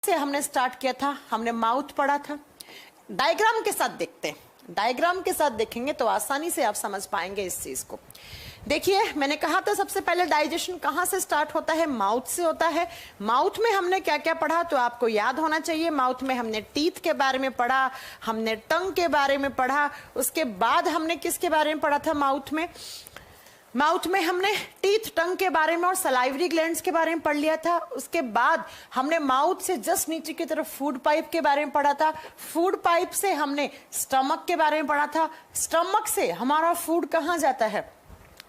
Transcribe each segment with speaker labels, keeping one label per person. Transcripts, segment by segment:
Speaker 1: से हमने स्टार्ट किया था, हमने माउथ पढ़ा था। डायग्राम के साथ देखते हैं, डायग्राम के साथ देखेंगे तो आसानी से आप समझ पाएंगे इस चीज को। देखिए, मैंने कहा था सबसे पहले डाइजेशन कहाँ से स्टार्ट होता है? माउथ से होता है। माउथ में हमने क्या क्या पढ़ा तो आपको याद होना चाहिए। माउथ में हमने टीथ के बारे में पढ़ा, हमने टंग के बारे में पढ़ा, उसके बाद हमने किसके बारे में पढ़ा था? माउथ में हमने टीथ, टंग के बारे में और सलाइवरी ग्लैंड्स के बारे में पढ़ लिया था। उसके बाद हमने माउथ से जस्ट नीचे की तरफ फूड पाइप के बारे में पढ़ा था। फूड पाइप से हमने स्टमक के बारे में पढ़ा था। स्टमक से हमारा फूड कहाँ जाता है?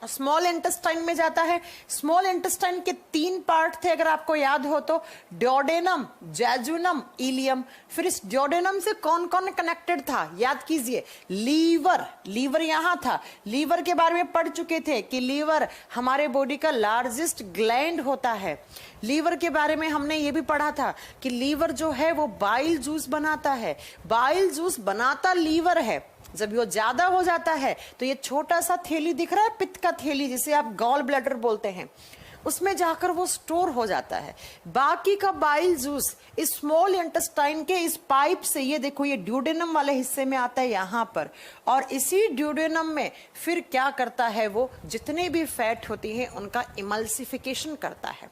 Speaker 1: स्मॉल इंटेस्टाइन में जाता है। स्मॉल इंटेस्टाइन के 3 पार्ट थे, अगर आपको याद हो तो, ड्योडेनम, जेजुनम, इलियम। फिर इस ड्योडेनम से कौन कौन कनेक्टेड था? याद कीजिए, लीवर यहां था। लीवर के बारे में पढ़ चुके थे कि लीवर हमारे बॉडी का लार्जेस्ट ग्लैंड होता है। लीवर के बारे में हमने ये भी पढ़ा था कि लीवर जो है वो बाइल जूस बनाता है। बाइल जूस बनाता लीवर है। जब वो ज्यादा हो जाता है तो ये छोटा सा थैली दिख रहा है, पित्त का थैली, जिसे आप गॉल ब्लैडर बोलते हैं, उसमें जाकर वो स्टोर हो जाता है। बाकी का बाइल जूस इस स्मॉल इंटेस्टाइन के इस पाइप से, ये देखो, ये ड्यूडेनम वाले हिस्से में आता है यहां पर, और इसी ड्यूडेनम में फिर क्या करता है? वो जितने भी फैट होती है उनका इमल्सिफिकेशन करता है।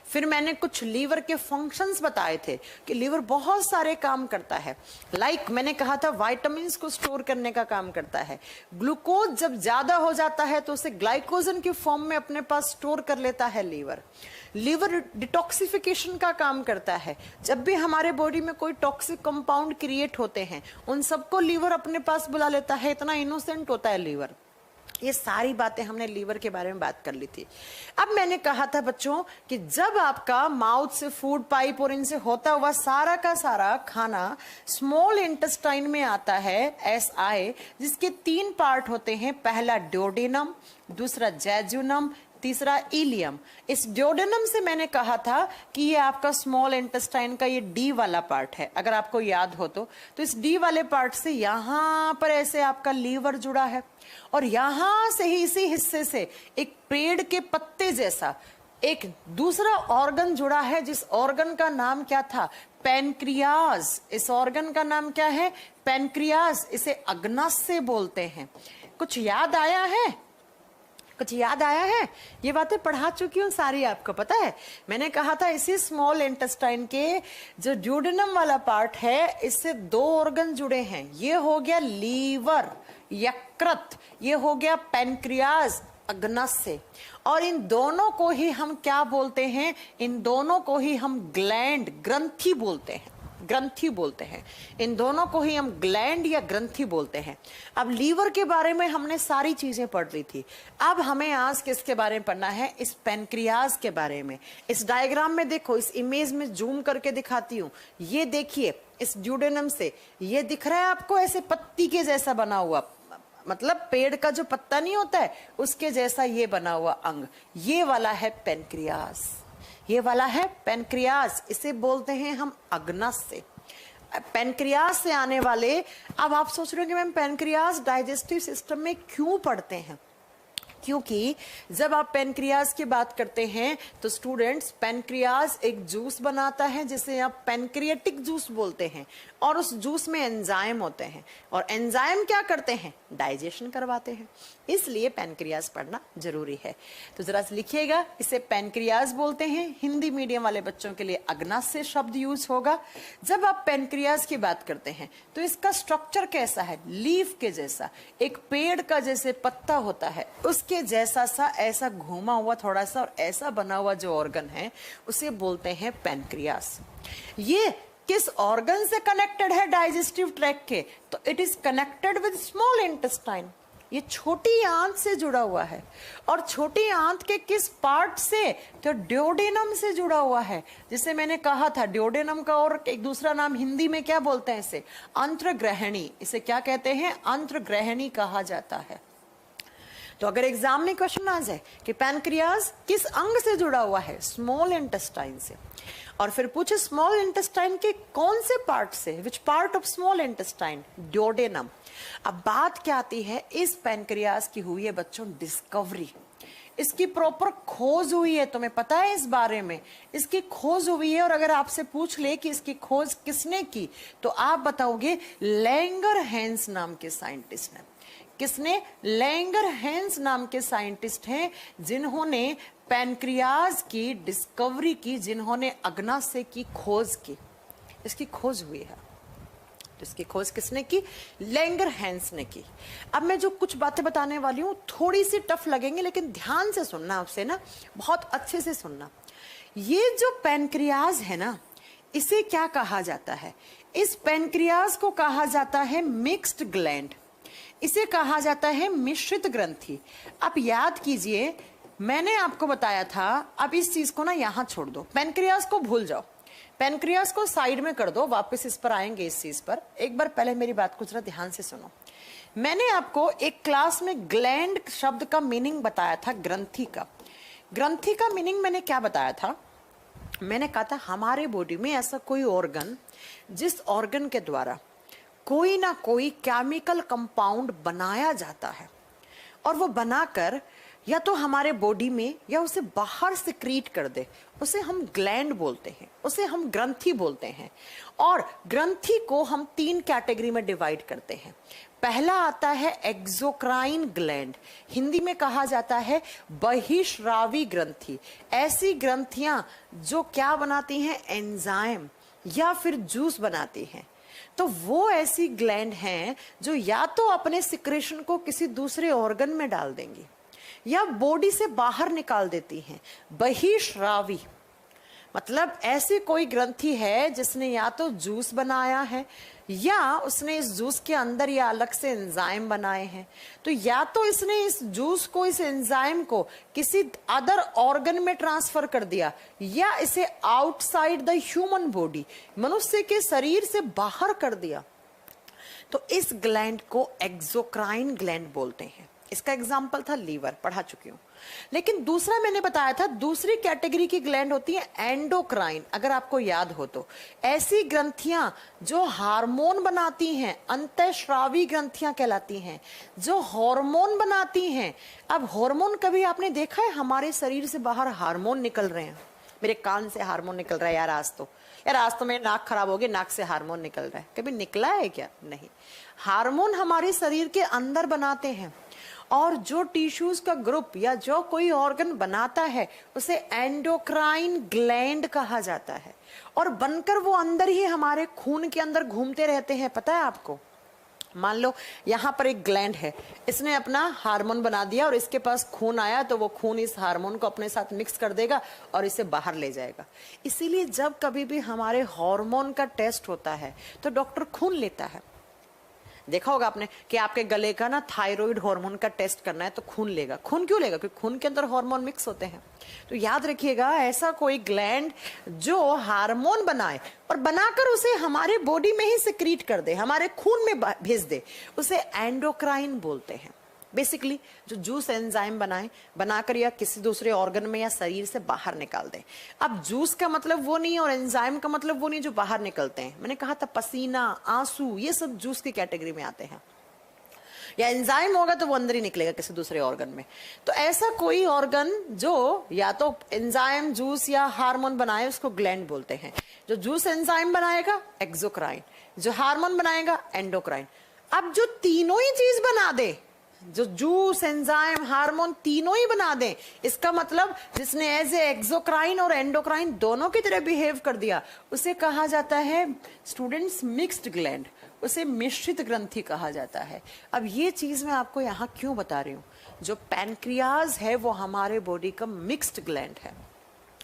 Speaker 1: फिर मैंने कुछ लीवर के फंक्शंस बताए थे कि लीवर बहुत सारे काम करता है। लाइक मैंने कहा था विटामिन्स को स्टोर करने का काम करता है। ग्लूकोज जब ज्यादा हो जाता है तो उसे ग्लाइकोजन की फॉर्म में अपने पास स्टोर कर लेता है लीवर। लीवर डिटॉक्सिफिकेशन का काम करता है। जब भी हमारे बॉडी में कोई टॉक्सिक कंपाउंड क्रिएट होते हैं उन सबको लीवर अपने पास बुला लेता है। इतना इनोसेंट होता है लीवर। ये सारी बातें हमने लीवर के बारे में बात कर ली थी। अब मैंने कहा था बच्चों कि जब आपका माउथ से फूड पाइप और इनसे होता हुआ सारा का सारा खाना स्मॉल इंटेस्टाइन में आता है, SI, जिसके 3 पार्ट होते हैं। पहला ड्योडेनम, दूसरा जेजुनम, तीसरा इलियम। इस ड्योडेनम से मैंने कहा था कि ये आपका स्मॉल इंटेस्टाइन का ये D वाला पार्ट है, अगर आपको याद हो तो इस D वाले पार्ट से यहां पर ऐसे आपका लीवर जुड़ा है, और यहां से ही, इसी हिस्से से एक पेड़ के पत्ते जैसा एक दूसरा ऑर्गन जुड़ा है, जिस ऑर्गन का नाम क्या था? पैनक्रियाज। इस ऑर्गन का नाम क्या है? पैनक्रियाज। इसे अग्नाशय बोलते हैं। कुछ याद आया है? कुछ याद आया है? ये बातें पढ़ा चुकी हूँ सारी, आपको पता है। मैंने कहा था इसी स्मॉल इंटेस्टाइन के जो ड्यूडेनम वाला पार्ट है, इससे 2 ऑर्गन जुड़े हैं। ये हो गया लीवर, यकृत, ये हो गया पैनक्रियाज, अग्नाशय। और इन दोनों को ही हम क्या बोलते हैं? इन दोनों को ही हम ग्लैंड, ग्रंथि बोलते हैं। ग्रंथि बोलते हैं। इन दोनों को ही हम ग्लैंड या ग्रंथि बोलते हैं। अब लीवर के बारे में हमने सारी चीजें पढ़ ली थी। अब हमें आज किसके बारे में पढ़ना है? इस पैनक्रियाज के बारे में। इस डायग्राम में देखो, इस इमेज में जूम करके दिखाती हूँ। ये देखिए, इस ड्यूडेनम से ये दिख रहा है आपको, ऐसे पत्ती के जैसा बना हुआ, मतलब पेड़ का जो पत्ता नहीं होता है उसके जैसा ये बना हुआ अंग, ये वाला है पैनक्रियाज। ये वाला है पैनक्रियाज। इसे बोलते हैं हम अग्नाशय। पैनक्रियाज से आने वाले, अब आप सोच रहे हो कि मैम पैनक्रियाज डाइजेस्टिव सिस्टम में क्यों पढ़ते हैं? क्योंकि जब आप पैनक्रियाज की बात करते हैं तो स्टूडेंट्स, पैनक्रियाज एक जूस बनाता है जिसे आप पैनक्रियाटिक जूस बोलते हैं, और उस जूस में एंजाइम होते हैं, और एंजाइम क्या करते हैं? डाइजेशन करवाते हैं। इसलिए पैनक्रियाज पढ़ना जरूरी है। तो जरा से लिखिएगा, इसे पैनक्रियाज बोलते हैं। हिंदी मीडियम वाले बच्चों के लिए अग्नाशय शब्द यूज होगा। जब आप पैनक्रियाज की बात करते हैं तो इसका स्ट्रक्चर कैसा है? लीफ के जैसा, एक पेड़ का जैसे पत्ता होता है उसके जैसा सा, ऐसा घूमा हुआ थोड़ा सा और ऐसा बना हुआ जो ऑर्गन है उसे बोलते हैं पैनक्रियाज। ये किस ऑर्गन से कनेक्टेड है? डाइजेस्टिव ट्रैक्ट के। तो it is connected with small intestine. ये छोटी आंत से जुड़ा हुआ है। और छोटी आंत के किस पार्ट से? तो ड्योडेनम से जुड़ा हुआ है। जिसे मैंने कहा था ड्योडेनम का और एक दूसरा नाम हिंदी में क्या बोलते हैं? इसे अंत्रग्रहणी। इसे क्या कहते हैं? अंत्रग्रहणी कहा जाता है। तो अगर एग्जाम में क्वेश्चन आ जाए कि पैनक्रियाज किस अंग से जुड़ा हुआ है? स्मॉल इंटेस्टाइन से। और फिर पूछे स्मॉल इंटेस्टाइन के कौन से पार्ट से? Which part of small intestine? Duodenum. अब बात क्या आती है, इस पैनक्रियाज की हुई है बच्चों डिस्कवरी। इसकी प्रॉपर खोज हुई है, तुम्हें पता है इस बारे में, इसकी खोज हुई है। और अगर आपसे पूछ ले कि इसकी खोज किसने की, तो आप बताओगे लैंगरहैंस नाम के साइंटिस्ट ने। किसने? लैंगरहैंस नाम के साइंटिस्ट हैं, जिन्होंने पैनक्रियाज की डिस्कवरी की, जिन्होंने अग्नाशय की खोज की। इसकी खोज हुई है। इसकी खोज किसने की? लैंगरहैंस ने की। अब मैं जो कुछ बातें बताने वाली हूं थोड़ी सी टफ लगेंगी, लेकिन ध्यान से सुनना, आपसे ना बहुत अच्छे से सुनना। ये जो पैनक्रियाज है ना, इसे क्या कहा जाता है? इस पैनक्रियाज को कहा जाता है मिक्स्ड ग्लैंड, इसे कहा जाता है मिश्रित ग्रंथि। आप याद कीजिए, मैंने आपको बताया था, अब इस चीज को ना यहां छोड़ दो, पैनक्रियाज को भूल जाओ, पैनक्रियाज को साइड में कर दो, वापस इस पर आएंगे, इस चीज पर। एक बार पहले मेरी बात को जरा ध्यान से सुनो। मैंने आपको एक क्लास में ग्लैंड शब्द का मीनिंग बताया था, ग्रंथि का। ग्रंथि का मीनिंग मैंने क्या बताया था? मैंने कहा था हमारे बॉडी में ऐसा कोई ऑर्गन, जिस ऑर्गन के द्वारा कोई ना कोई केमिकल कंपाउंड बनाया जाता है, और वो बनाकर या तो हमारे बॉडी में या उसे बाहर सिक्रीट कर दे, उसे हम ग्लैंड बोलते हैं, उसे हम ग्रंथि बोलते हैं। और ग्रंथि को हम 3 कैटेगरी में डिवाइड करते हैं। पहला आता है एक्सोक्राइन ग्लैंड, हिंदी में कहा जाता है बहिश्रावी ग्रंथि। ऐसी ग्रंथियां जो क्या बनाती हैं? एंजाइम या फिर जूस बनाती हैं। तो वो ऐसी ग्लैंड हैं जो या तो अपने सिक्रेशन को किसी दूसरे ऑर्गन में डाल देंगी या बॉडी से बाहर निकाल देती हैं। बहिश्रावी मतलब ऐसी कोई ग्रंथि है जिसने या तो जूस बनाया है, या उसने इस जूस के अंदर या अलग से एंजाइम बनाए हैं। तो या तो इसने इस जूस को, इस एंजाइम को किसी अदर ऑर्गन में ट्रांसफर कर दिया, या इसे आउटसाइड द ह्यूमन बॉडी, मनुष्य के शरीर से बाहर कर दिया। तो इस ग्लैंड को एक्सोक्राइन ग्लैंड बोलते हैं। इसका एग्जाम्पल था लीवर, पढ़ा चुकी हूं। लेकिन दूसरा मैंने बताया था, दूसरी कैटेगरी की ग्लैंड होती है एंडोक्राइन। अगर आपको याद हो तो ऐसी ग्रंथियां जो हार्मोन बनाती हैं, अंतःस्रावी ग्रंथियां कहलाती हैं, जो हार्मोन बनाती हैं। अब हार्मोन कभी आपने देखा है हमारे शरीर से बाहर हार्मोन निकल रहे हैं? मेरे कान से हार्मोन निकल रहा है यार, आज तो मेरी नाक खराब हो गई, नाक से हार्मोन निकल रहा है। कभी निकला है क्या? नहीं। हार्मोन हमारे शरीर के अंदर बनाते हैं, और जो टिश्यूज का ग्रुप या जो कोई ऑर्गन बनाता है उसे एंडोक्राइन ग्लैंड कहा जाता है। और बनकर वो अंदर ही हमारे खून के अंदर घूमते रहते हैं। पता है आपको? मान लो यहाँ पर एक ग्लैंड है, इसने अपना हार्मोन बना दिया और इसके पास खून आया, तो वो खून इस हार्मोन को अपने साथ मिक्स कर देगा और इसे बाहर ले जाएगा। इसीलिए जब कभी भी हमारे हार्मोन का टेस्ट होता है तो डॉक्टर खून लेता है। देखा होगा आपने कि आपके गले का ना थायराइड हार्मोन का टेस्ट करना है तो खून लेगा। खून क्यों लेगा? क्योंकि खून के अंदर हार्मोन मिक्स होते हैं। तो याद रखिएगा, ऐसा कोई ग्लैंड जो हार्मोन बनाए और बनाकर उसे हमारे बॉडी में ही सिक्रीट कर दे, हमारे खून में भेज दे, उसे एंडोक्राइन बोलते हैं। बेसिकली जो जूस एंजाइम बनाकर या किसी दूसरे ऑर्गन में या शरीर से बाहर निकाल दें। अब जूस का मतलब वो नहीं और एंजाइम का मतलब वो नहीं जो बाहर निकलते हैं। मैंने कहा था पसीना, आंसू, ये सब जूस की कैटेगरी में आते हैं। या एंजाइम होगा तो वो अंदर ही निकलेगा किसी दूसरे ऑर्गन में। तो ऐसा कोई ऑर्गन जो या तो एंजाइम, जूस या हार्मोन बनाए उसको ग्लैंड बोलते हैं। जो जूस एंजाइम बनाएगा एक्सोक्राइन, जो हार्मोन बनाएगा एंडोक्राइन। अब जो तीनों ही चीज बना दे, जो जूस, एंजाइम, हार्मोन तीनों ही बना दें, इसका मतलब जिसने एज ए एक्सोक्राइन और एंडोक्राइन दोनों की तरह बिहेव कर दिया, उसे कहा जाता है स्टूडेंट्स मिक्स्ड ग्लैंड, उसे मिश्रित ग्रंथि कहा जाता है। अब ये चीज मैं आपको यहाँ क्यों बता रही हूँ? जो पैनक्रियाज है वो हमारे बॉडी का मिक्स्ड ग्लैंड है।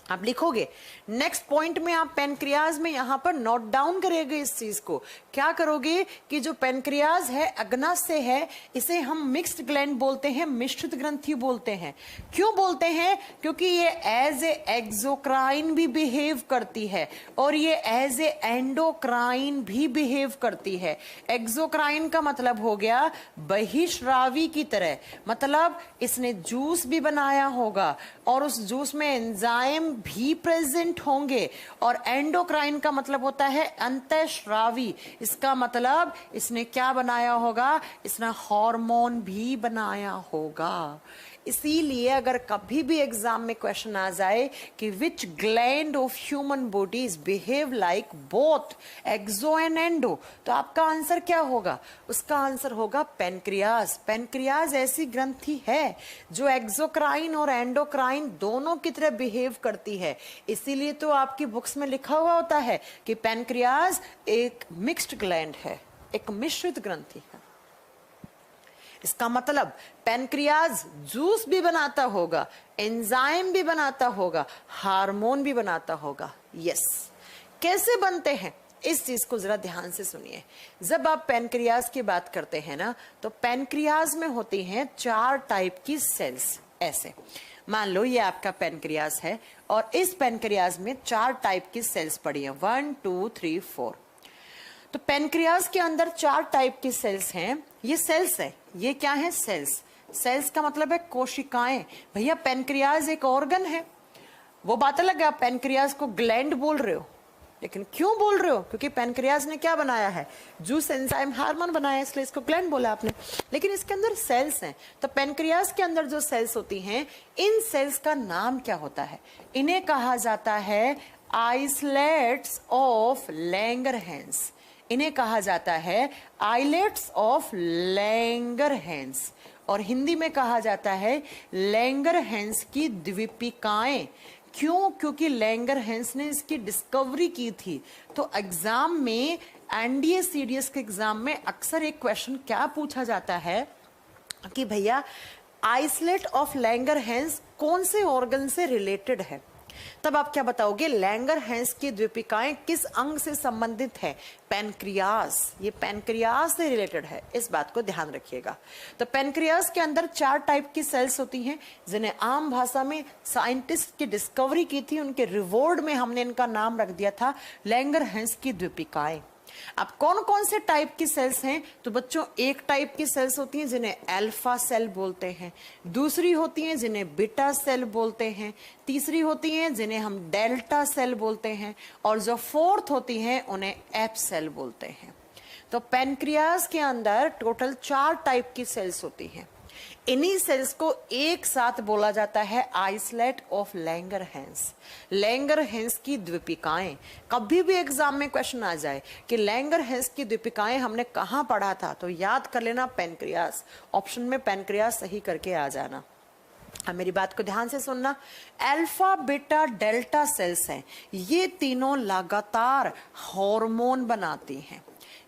Speaker 1: आप लिखोगे नेक्स्ट पॉइंट में, आप पैनक्रियाज में यहां पर नोट डाउन करेंगे इस चीज को। क्या करोगे कि जो पैनक्रियाज है अग्नाशय है, इसे हम मिक्स्ड ग्लैंड बोलते हैं, मिश्रित ग्रंथि बोलते हैं। क्यों बोलते हैं? क्योंकि ये एज ए एक्सोक्राइन भी बिहेव करती है और ये एज ए एंडोक्राइन भी बिहेव करती है। एक्सोक्राइन का मतलब हो गया बहिश्रावी की तरह, मतलब इसने जूस भी बनाया होगा और उस जूस में एंजाइम भी प्रेजेंट होंगे। और एंडोक्राइन का मतलब होता है अंतःस्रावी, इसका मतलब इसने क्या बनाया होगा? इसने हार्मोन भी बनाया होगा। इसीलिए अगर कभी भी एग्जाम में क्वेश्चन आ जाए कि which gland of human bodies behave like both exo and endo, तो आपका आंसर क्या होगा? उसका आंसर होगा पेनक्रियाज। पेनक्रियाज ऐसी ग्रंथि है जो एक्सोक्राइन और एंडोक्राइन दोनों की तरह बिहेव करती है। इसीलिए तो आपकी बुक्स में लिखा हुआ होता है कि पेनक्रियाज एक मिक्स्ड ग्लैंड है, एक मिश्रित ग्रंथि है। इसका मतलब पेनक्रियाज जूस भी बनाता होगा, एंजाइम भी बनाता होगा, हार्मोन भी बनाता होगा। यस, कैसे बनते हैं इस चीज को जरा ध्यान से सुनिए। जब आप पेनक्रियाज की बात करते हैं ना, तो पेनक्रियाज में होती हैं 4 टाइप की सेल्स। ऐसे मान लो ये आपका पेनक्रियाज है और इस पेनक्रियाज में 4 टाइप की सेल्स पड़ी हैं, 1 2 3 4। तो पेनक्रियाज के अंदर 4 टाइप की सेल्स हैं। ये सेल्स है, ये क्या है? सेल्स। सेल्स का मतलब है कोशिकाएं। भैया पेनक्रियाज एक ऑर्गन है, वो बात अलग है। आप पेनक्रियाज को ग्लैंड बोल रहे हो, लेकिन क्यों बोल रहे हो? क्योंकि पेनक्रियाज ने क्या बनाया है? जूस, एंजाइम, हार्मोन बनाया, इसलिए इसको ग्लैंड बोला आपने। लेकिन इसके अंदर सेल्स हैं। तो पेनक्रियाज के अंदर जो सेल्स होती हैं, इन सेल्स का नाम क्या होता है? इन्हें कहा जाता है आइसलेट्स ऑफ लैंगरहैंस। इन्हें कहा जाता है आइलेट्स ऑफ लैंगरहैंस, और हिंदी में कहा जाता है लैंगरहैंस की द्वीपिकाएं। क्यों? क्योंकि लैंगरहैंस ने इसकी डिस्कवरी की थी। तो एग्जाम में, एनडीए सीडीएस के एग्जाम में अक्सर एक क्वेश्चन क्या पूछा जाता है कि भैया आइसलेट ऑफ लैंगरहैंस कौन से ऑर्गन से रिलेटेड है? तब आप क्या बताओगे? लैंगरहैंस की द्वीपिकाएं किस अंग से संबंधित है? पेनक्रियाज। ये पेनक्रियाज से रिलेटेड है, इस बात को ध्यान रखिएगा। तो पेनक्रियाज के अंदर 4 टाइप की सेल्स होती हैं, जिन्हें आम भाषा में साइंटिस्ट की डिस्कवरी की थी, उनके रिवॉर्ड में हमने इनका नाम रख दिया था लैंगरहैंस की द्वीपिकाएं। अब कौन कौन से टाइप की सेल्स हैं? तो बच्चों, एक टाइप की सेल्स होती हैं जिन्हें अल्फा सेल बोलते हैं, दूसरी होती हैं जिन्हें बीटा सेल बोलते हैं, तीसरी होती हैं जिन्हें हम डेल्टा सेल बोलते हैं, और जो फोर्थ होती हैं उन्हें एफ सेल बोलते हैं। तो पेनक्रियाज के अंदर टोटल 4 टाइप की सेल्स होती हैं। इन्हीं सेल्स को एक साथ बोला जाता है आइसलेट ऑफ लैंगरहैंस, लैंगरहैंस की द्वीपिकाएं। कभी भी एग्जाम में क्वेश्चन आ जाए कि लैंगरहैंस की द्वीपिकाएं हमने कहां पढ़ा था, तो याद कर लेना पेनक्रियाज। ऑप्शन में पेनक्रियाज सही करके आ जाना। अब मेरी बात को ध्यान से सुनना। अल्फा, बीटा, डेल्टा सेल्स हैं, ये तीनों लगातार हार्मोन बनाती हैं।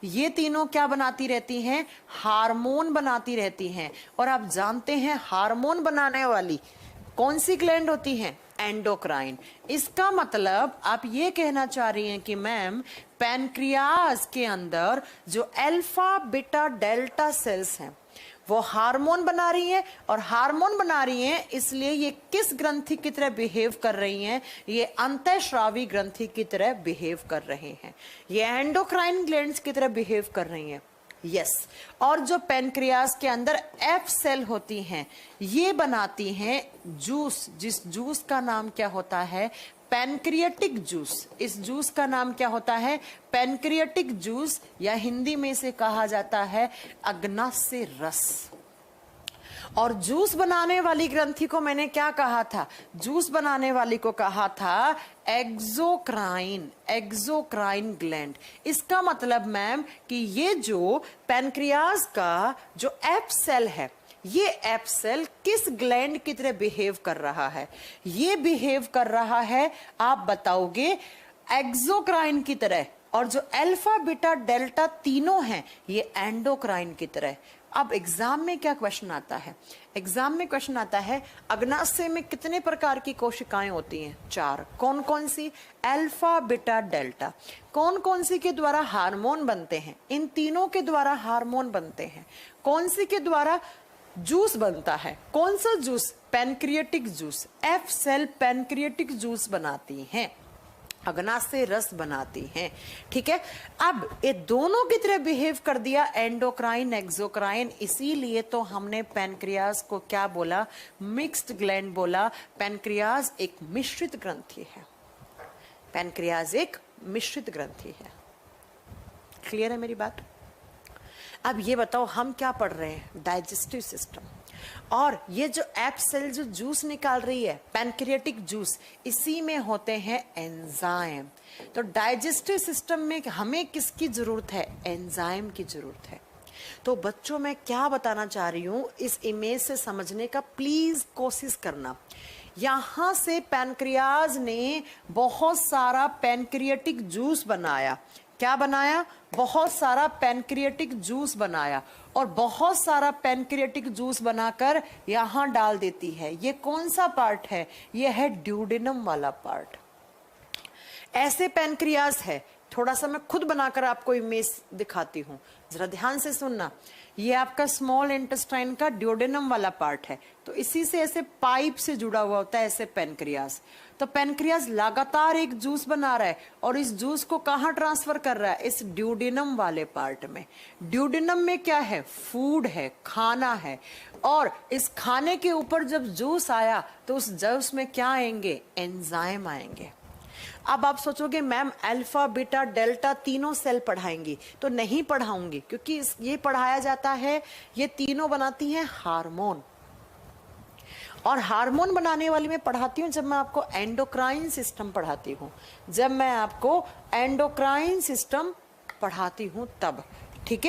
Speaker 1: ये तीनों क्या बनाती रहती हैं? हार्मोन बनाती रहती हैं। और आप जानते हैं हार्मोन बनाने वाली कौन सी ग्लैंड होती है? एंडोक्राइन। इसका मतलब आप ये कहना चाह रही हैं कि मैम पैनक्रियाज के अंदर जो अल्फा, बीटा, डेल्टा सेल्स हैं वो हार्मोन बना रही हैं, और हार्मोन बना रही हैं इसलिए ये किस ग्रंथि की तरह बिहेव कर रही हैं? ये अंतःस्रावी ग्रंथि की तरह बिहेव कर रहे हैं, ये एंडोक्राइन ग्लैंड्स की तरह बिहेव कर रही हैं। यस, और जो पेनक्रियाज के अंदर एफ सेल होती हैं ये बनाती हैं जूस, जिस जूस का नाम क्या होता है? Pancreatic juice. इस जूस का नाम क्या होता है? पैनक्रियाटिक जूस, या हिंदी में इसे कहा जाता है अग्नाशय रस। और जूस बनाने वाली ग्रंथि को मैंने क्या कहा था? जूस बनाने वाली को कहा था एक्सोक्राइन, एक्सोक्राइन ग्लैंड। इसका मतलब मैम कि ये जो पैनक्रियाज का जो एफ सेल है, ये एफ सेल किस ग्लैंड की तरह बिहेव कर रहा है? ये बिहेव कर रहा है, आप बताओगे, एक्सोक्राइन की तरह। और जो अल्फा, बीटा, डेल्टा तीनों हैं ये एंडोक्राइन की तरह। अब एग्जाम में क्या क्वेश्चन आता है? एग्जाम में क्वेश्चन आता है अग्नाशय में कितने प्रकार की कोशिकाएं होती हैं? 4। कौन कौन सी? Alpha, beta, delta. कौन कौन सी के द्वारा हार्मोन बनते हैं? इन तीनों के द्वारा हार्मोन बनते हैं। कौन सी के द्वारा जूस बनता है? कौन सा juice? Pancreatic juice. F cell pancreatic juice बनाती हैं, अग्नाशय रस बनाती हैं। ठीक है, अब ये दोनों की तरह बिहेव कर दिया एंडोक्राइन, एक्सोक्राइन, इसीलिए तो हमने पैनक्रियाज को क्या बोला? मिक्स्ड ग्लैंड बोला। पैनक्रियाज एक मिश्रित ग्रंथि है, पैनक्रियाज एक मिश्रित ग्रंथि है। क्लियर है मेरी बात? अब ये बताओ हम क्या पढ़ रहे हैं? Digestive system. और ये जो एप सेल जो जूस निकाल रही है, पैनक्रियाटिक जूस, इसी में होते हैं एंजाइम। तो डाइजेस्टिव सिस्टम में हमें किसकी जरूरत है? एंजाइम की जरूरत है। तो बच्चों मैं क्या बताना चाह रही हूं, इस इमेज से समझने का प्लीज कोशिश करना। यहां से पैनक्रियाज ने बहुत सारा पैनक्रियाटिक जूस बनाया। क्या बनाया? बहुत सारा पैनक्रियाटिक जूस बनाया, और बहुत सारा पैनक्रियाटिक जूस बनाकर यहां डाल देती है। ये कौन सा पार्ट है? ये है ड्यूडेनम वाला पार्ट। ऐसे पैनक्रियाज है, थोड़ा सा मैं खुद बनाकर आपको इमेज दिखाती हूं, जरा ध्यान से सुनना। ये आपका स्मॉल इंटेस्टाइन का ड्यूडेनम वाला पार्ट है, तो इसी से ऐसे पाइप से जुड़ा हुआ होता है ऐसे पैनक्रियाज। तो पैनक्रियाज लगातार एक जूस बना रहा है, और इस जूस को कहाँ ट्रांसफर कर रहा है? इस ड्यूडेनम वाले पार्ट में। ड्यूडेनम में क्या है? फूड है, खाना है, और इस खाने के ऊपर जब जूस आया तो उस जूस में क्या आएंगे? एंजाइम आएंगे। अब आप सोचोगे मैम अल्फा बीटा डेल्टा तीनों सेल पढ़ाएंगी, तो नहीं पढ़ाऊंगी, क्योंकि ये पढ़ाया जाता है, ये तीनों बनाती हैं हार्मोन। और हार्मोन बनाने वाली मैं पढ़ाती हूं जब मैं आपको एंडोक्राइन सिस्टम पढ़ाती हूं, जब मैं आपको एंडोक्राइन सिस्टम पढ़ाती हूं तब, ठीक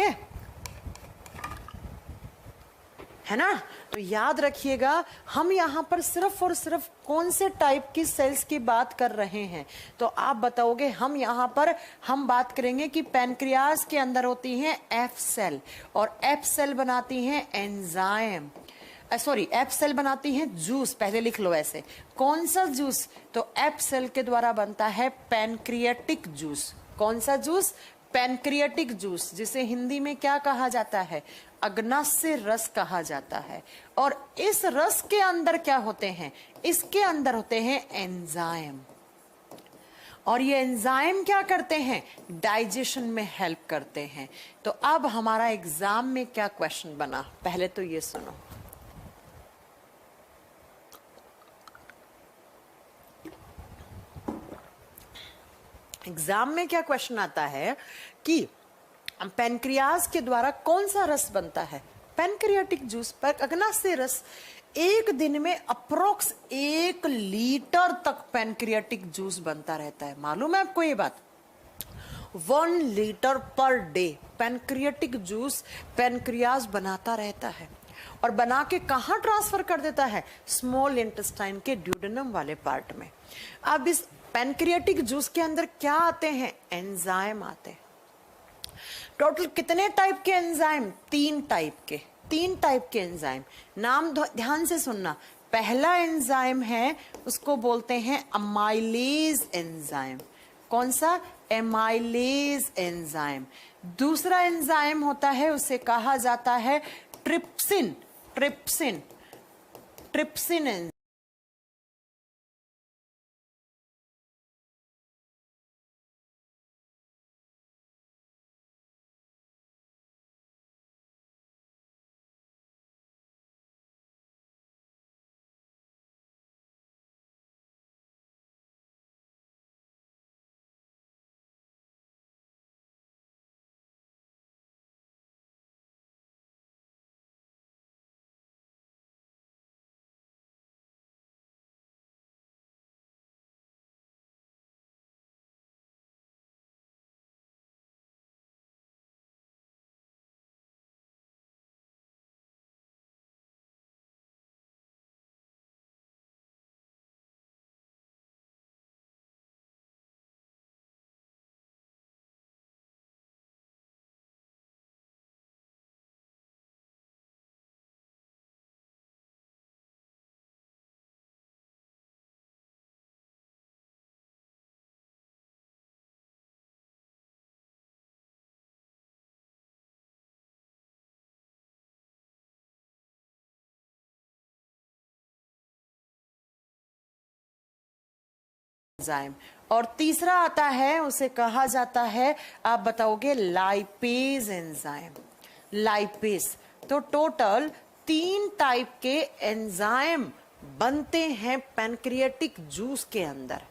Speaker 1: है ना? तो याद रखिएगा, हम यहाँ पर सिर्फ और सिर्फ कौन से टाइप की सेल्स की बात कर रहे हैं? तो आप बताओगे हम यहाँ पर हम बात करेंगे कि पैनक्रियाज के अंदर होती हैं एफ सेल, और एफ सेल बनाती हैं एंजाइम, सॉरी एफ सेल बनाती हैं जूस। पहले लिख लो ऐसे, कौन सा जूस? तो एफ सेल के द्वारा बनता है पैनक्रियाटिक जूस। कौन सा जूस? पैनक्रियाटिक जूस, जिसे हिंदी में क्या कहा जाता है? अग्नाशय रस कहा जाता है। और इस रस के अंदर क्या होते हैं? इसके अंदर होते हैं एंजाइम, और ये एंजाइम क्या करते हैं? डाइजेशन में हेल्प करते हैं। तो अब हमारा एग्जाम में क्या क्वेश्चन बना, पहले तो ये सुनो। एग्जाम में क्या क्वेश्चन आता है कि पैनक्रियाज के द्वारा कौन सा रस बनता है? Pancreatic juice. पर अग्नाशय रस, एक दिन में अप्रोक्स 1 लीटर तक पैनक्रियाटिक जूस बनता रहता है। मालूम है आपको ये बात? 1 litre per day pancreatic juice pancreas बनाता रहता है, और बना के कहाँ ट्रांसफर कर देता है? स्मॉल इंटेस्टाइन के ड्यूडेनम वाले पार्ट में। अब इस पैनक्रियाटिक जूस के अंदर क्या आते हैं? एंजाइम आते हैं। टोटल कितने टाइप के एंजाइम? 3 टाइप के एंजाइम। नाम ध्यान से सुनना। पहला एंजाइम है, उसको बोलते हैं अमाइलेज एंजाइम। कौन सा? Amylase enzyme. दूसरा एंजाइम होता है, उसे कहा जाता है ट्रिप्सिन एंजाइम। और तीसरा आता है, उसे कहा जाता है, आप बताओगे, लाइपेज एंजाइम। लाइपेज। तो टोटल 3 टाइप के एंजाइम बनते हैं पैनक्रियाटिक जूस के अंदर,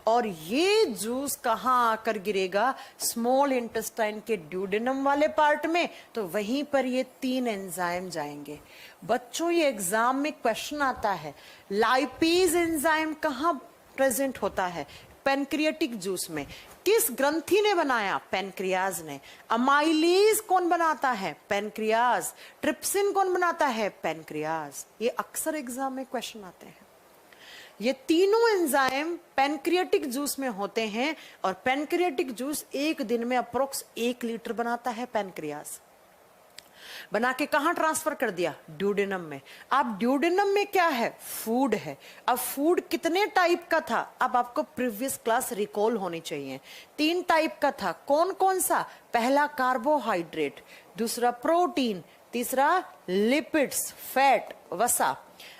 Speaker 1: और ये जूस कहाँ आकर गिरेगा? स्मॉल इंटेस्टाइन के ड्यूडेनम वाले पार्ट में, तो वहीं पर ये 3 एंजाइम जाएंगे। बच्चों ये एग्जाम में क्वेश्चन आता है, लाइपेज एंजाइम कहाँ प्रेजेंट होता है? पेनक्रियाटिक जूस में। किस ग्रंथि ने बनाया? पेनक्रियाज ने। अमाइलेज कौन बनाता है? पेनक्रियाज। ट्रिप्सिन कौन बनाता है? पेनक्रियाज। ये अक्सर एग्जाम में क्वेश्चन आते हैं। ये तीनों एंजाइम पेनक्रियाटिक जूस में होते हैं और पेनक्रियाटिक जूस एक दिन में अप्रोक्स 1 लीटर बनाता है पेनक्रियाज। बना के कहां ट्रांसफर कर दिया? ड्यूडेनम में। अब ड्यूडेनम में क्या है? फूड है। अब फूड कितने टाइप का था? अब आपको प्रीवियस क्लास रिकॉल होनी चाहिए। 3 टाइप का था। कौन कौन सा? पहला कार्बोहाइड्रेट, दूसरा प्रोटीन, तीसरा लिपिड्स, फैट, वसा।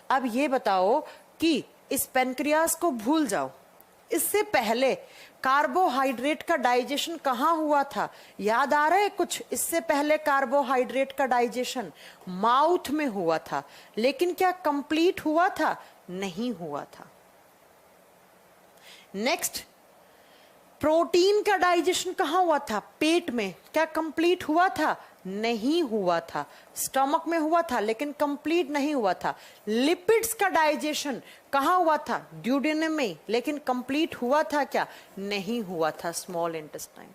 Speaker 1: अब ये बताओ कि इस पेनक्रियाज को भूल जाओ, इससे पहले कार्बोहाइड्रेट का डाइजेशन कहाँ हुआ था? याद आ रहा है कुछ? इससे पहले कार्बोहाइड्रेट का डाइजेशन माउथ में हुआ था, लेकिन क्या कंप्लीट हुआ था? नहीं हुआ था। नेक्स्ट, प्रोटीन का डाइजेशन कहाँ हुआ था? पेट में। क्या कंप्लीट हुआ था? नहीं हुआ था। स्टमक में हुआ था लेकिन कंप्लीट नहीं हुआ था। लिपिड्स का डाइजेशन कहाँ हुआ था? ड्यूडेनम में। लेकिन कंप्लीट हुआ था क्या? नहीं हुआ था, स्मॉल इंटेस्टाइन।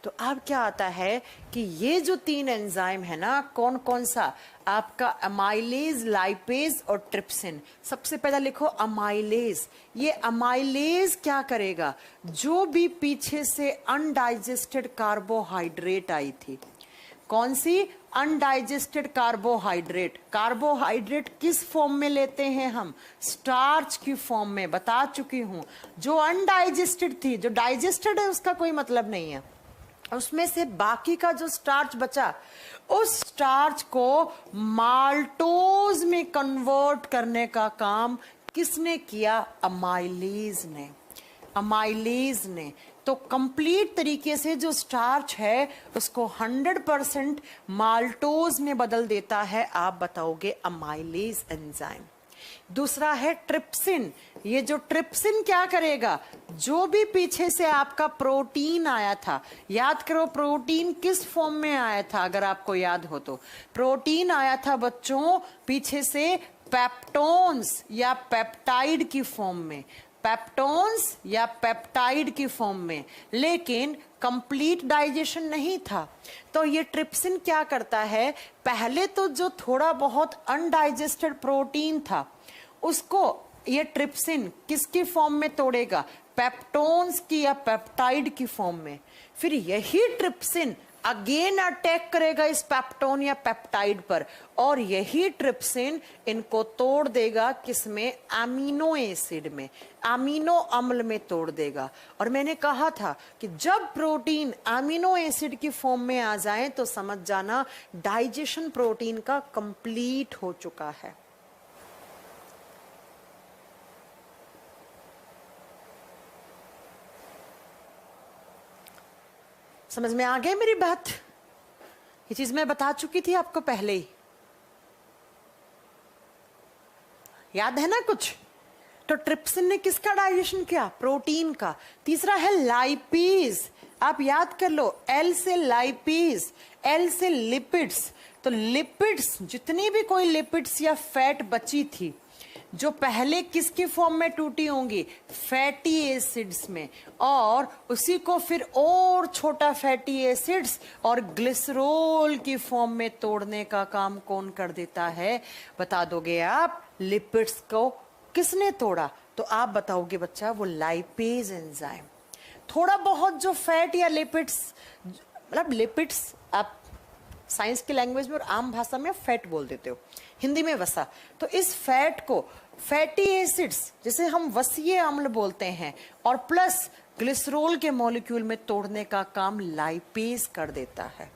Speaker 1: तो अब क्या आता है कि ये जो 3 एंजाइम है ना, कौन कौन सा? आपका अमाइलेज, लाइपेज और ट्रिप्सिन। सबसे पहले लिखो अमाइलेज। ये अमाइलेज क्या करेगा? जो भी पीछे से अनडाइजेस्टेड कार्बोहाइड्रेट आई थी, कौन सी? Undigested carbohydrate. कार्बोहाइड्रेट किस फॉर्म में लेते हैं हम? स्टार्च की फॉर्म में, बता चुकी हूं। जो अनडाइजेस्टेड थी, जो डाइजेस्टेड है उसका कोई मतलब नहीं है, उसमें से बाकी का जो स्टार्च बचा, उस स्टार्च को माल्टोज में कन्वर्ट करने का काम किसने किया? अमाइलेज ने। अमाइलेज ने। तो कंप्लीट तरीके से जो स्टार्च है उसको 100% माल्टोज में बदल देता है। आप बताओगे अमाइलेज एंजाइम। दूसरा है ट्रिप्सिन। ये जो ट्रिप्सिन क्या करेगा? जो भी पीछे से आपका प्रोटीन आया था, याद करो प्रोटीन किस फॉर्म में आया था? अगर आपको याद हो तो प्रोटीन आया था बच्चों पीछे से पेप्टोन्स या पेप्टाइड की फॉर्म में। पेप्टोन्स या पेप्टाइड की फॉर्म में, लेकिन कंप्लीट डाइजेशन नहीं था। तो ये ट्रिप्सिन क्या करता है? पहले तो जो थोड़ा बहुत अनडाइजेस्टेड प्रोटीन था उसको ये ट्रिप्सिन किसकी फॉर्म में तोड़ेगा? पेप्टोन्स की या पेप्टाइड की फॉर्म में। फिर यही ट्रिप्सिन अगेन अटैक करेगा इस पेप्टोन या पेप्टाइड पर, और यही ट्रिप्सिन इनको तोड़ देगा किसमें? अमीनो एसिड में, अमीनो अम्ल में तोड़ देगा। और मैंने कहा था कि जब प्रोटीन अमीनो एसिड की फॉर्म में आ जाए तो समझ जाना डाइजेशन प्रोटीन का कंप्लीट हो चुका है। समझ में आ गई मेरी बात? ये चीज मैं बता चुकी थी आपको पहले ही, याद है ना कुछ? तो ट्रिप्सिन ने किसका डाइजेशन किया? प्रोटीन का। तीसरा है लाइपेज। आप याद कर लो, एल से लाइपेज, एल से लिपिड्स। तो लिपिड्स, जितनी भी कोई लिपिड्स या फैट बची थी जो पहले किसकी फॉर्म में टूटी होंगी? फैटी एसिड्स में, और उसी को फिर और छोटा फैटी एसिड्स और ग्लिसरॉल की फॉर्म में तोड़ने का काम कौन कर देता है? बता दोगे आप? लिपिड्स को किसने तोड़ा? तो आप बताओगे बच्चा वो लाइपेज एंजाइम। थोड़ा बहुत जो फैट या लिपिड्स, मतलब लिपिड्स आप साइंस की लैंग्वेज में और आम भाषा में फैट बोल देते हो, हिंदी में वसा। तो इस फैट को फैटी एसिड्स, जिसे हम वसीय अम्ल बोलते हैं, और प्लस ग्लिसरॉल के मॉलिक्यूल में तोड़ने का काम लाइपेज कर देता है।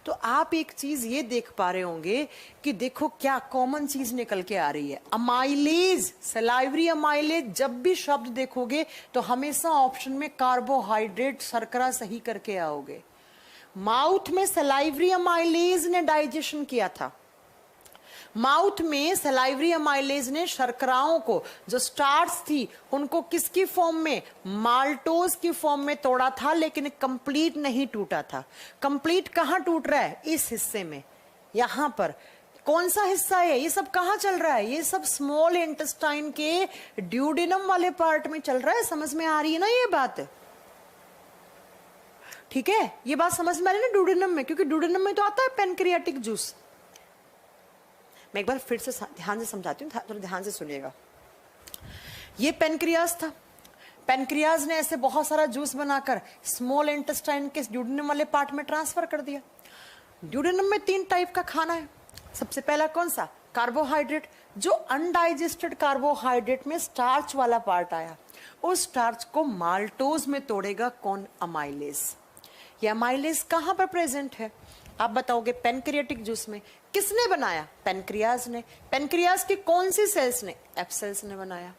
Speaker 1: तो आप एक चीज ये देख पा रहे होंगे कि देखो क्या कॉमन चीज निकल के आ रही है। अमाइलेज, सलाइवरी अमाइलेज, जब भी शब्द देखोगे तो हमेशा ऑप्शन में कार्बोहाइड्रेट शर्करा सही करके आओगे। माउथ में सलाइवरी अमाइलेज ने डाइजेशन किया था, माउथ में सलाइवरी अमाइलेज ने शर्कराओं को, जो स्टार्च थी, उनको किसकी फॉर्म में, माल्टोज की फॉर्म में तोड़ा था, लेकिन कंप्लीट नहीं टूटा था। कंप्लीट कहां टूट रहा है, इस हिस्से में, यहां पर। कौन सा हिस्सा है ये सब, कहां चल रहा है, ये सब स्मॉल इंटेस्टाइन के ड्यूडेनम वाले पार्ट में चल रहा है। समझ में आ रही है ना ये बात, ठीक है, ये बात समझ में आ रही है ना ड्यूडेनम में, क्योंकि ड्यूडेनम में तो आता है पेनक्रियाटिक जूस। मैं एक बार फिर से ध्यान से समझाती हूँ, थोड़ा ध्यान से सुनिएगा। ये पेनक्रियाज था, पेनक्रियाज ने ऐसे बहुत सारा जूस बनाकर स्मॉल इंटेस्टाइन के ड्यूडेनम वाले पार्ट में ट्रांसफर कर दिया। ड्यूडेनम में 3 टाइप का खाना है। सबसे पहला कौन सा, कार्बोहाइड्रेट, जो अनडाइजेस्टेड कार्बोहाइड्रेट में स्टार्च वाला पार्ट आया, उस स्टार्च को माल्टोज में तोड़ेगा कौन, अमाइलेज। ये अमाइलेज कहां पर प्रेजेंट है, आप बताओगे, पेनक्रियाटिक जूस में। किसने बनाया, पेनक्रियाज ने। पेनक्रियाज की कौन सी सेल्स ने, एफ सेल्स ने बनाया।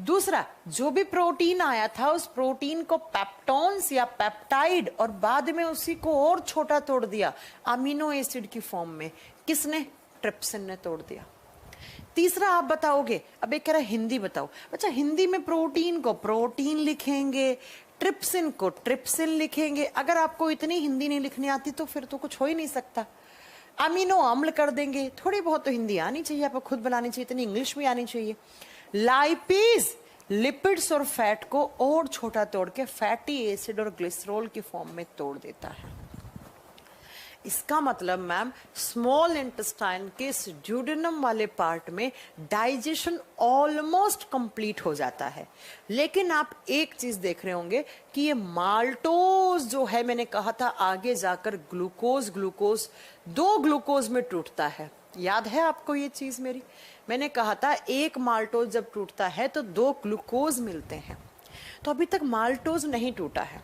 Speaker 1: दूसरा, जो भी प्रोटीन आया था, उस प्रोटीन को पेप्टोन्स या पेप्टाइड, और बाद में उसी को और छोटा तोड़ दिया अमीनो एसिड की फॉर्म में, किसने, ट्रिप्सिन ने तोड़ दिया। तीसरा आप बताओगे, अब एक कह रहा है हिंदी बताओ। अच्छा, हिंदी में प्रोटीन को प्रोटीन लिखेंगे, ट्रिप्सिन को ट्रिप्सिन लिखेंगे। अगर आपको इतनी हिंदी नहीं लिखनी आती तो फिर तो कुछ हो ही नहीं सकता। अमीनो अम्ल कर देंगे, थोड़ी बहुत तो हिंदी आनी चाहिए, आपको खुद बनानी चाहिए, इतनी इंग्लिश भी आनी चाहिए। लाइपेज लिपिड्स और फैट को और छोटा तोड़ के फैटी एसिड और ग्लिसरॉल की फॉर्म में तोड़ देता है। इसका मतलब मैम, स्मॉल इंटेस्टाइन के ड्यूडेनम वाले पार्ट में डाइजेशन ऑलमोस्ट कंप्लीट हो जाता है। लेकिन आप एक चीज देख रहे होंगे कि ये माल्टोज जो है, मैंने कहा था आगे जाकर ग्लूकोज, ग्लूकोज 2 ग्लूकोज में टूटता है। याद है आपको ये चीज मेरी, मैंने कहा था एक माल्टोज जब टूटता है तो 2 ग्लूकोज मिलते हैं। तो अभी तक माल्टोज नहीं टूटा है,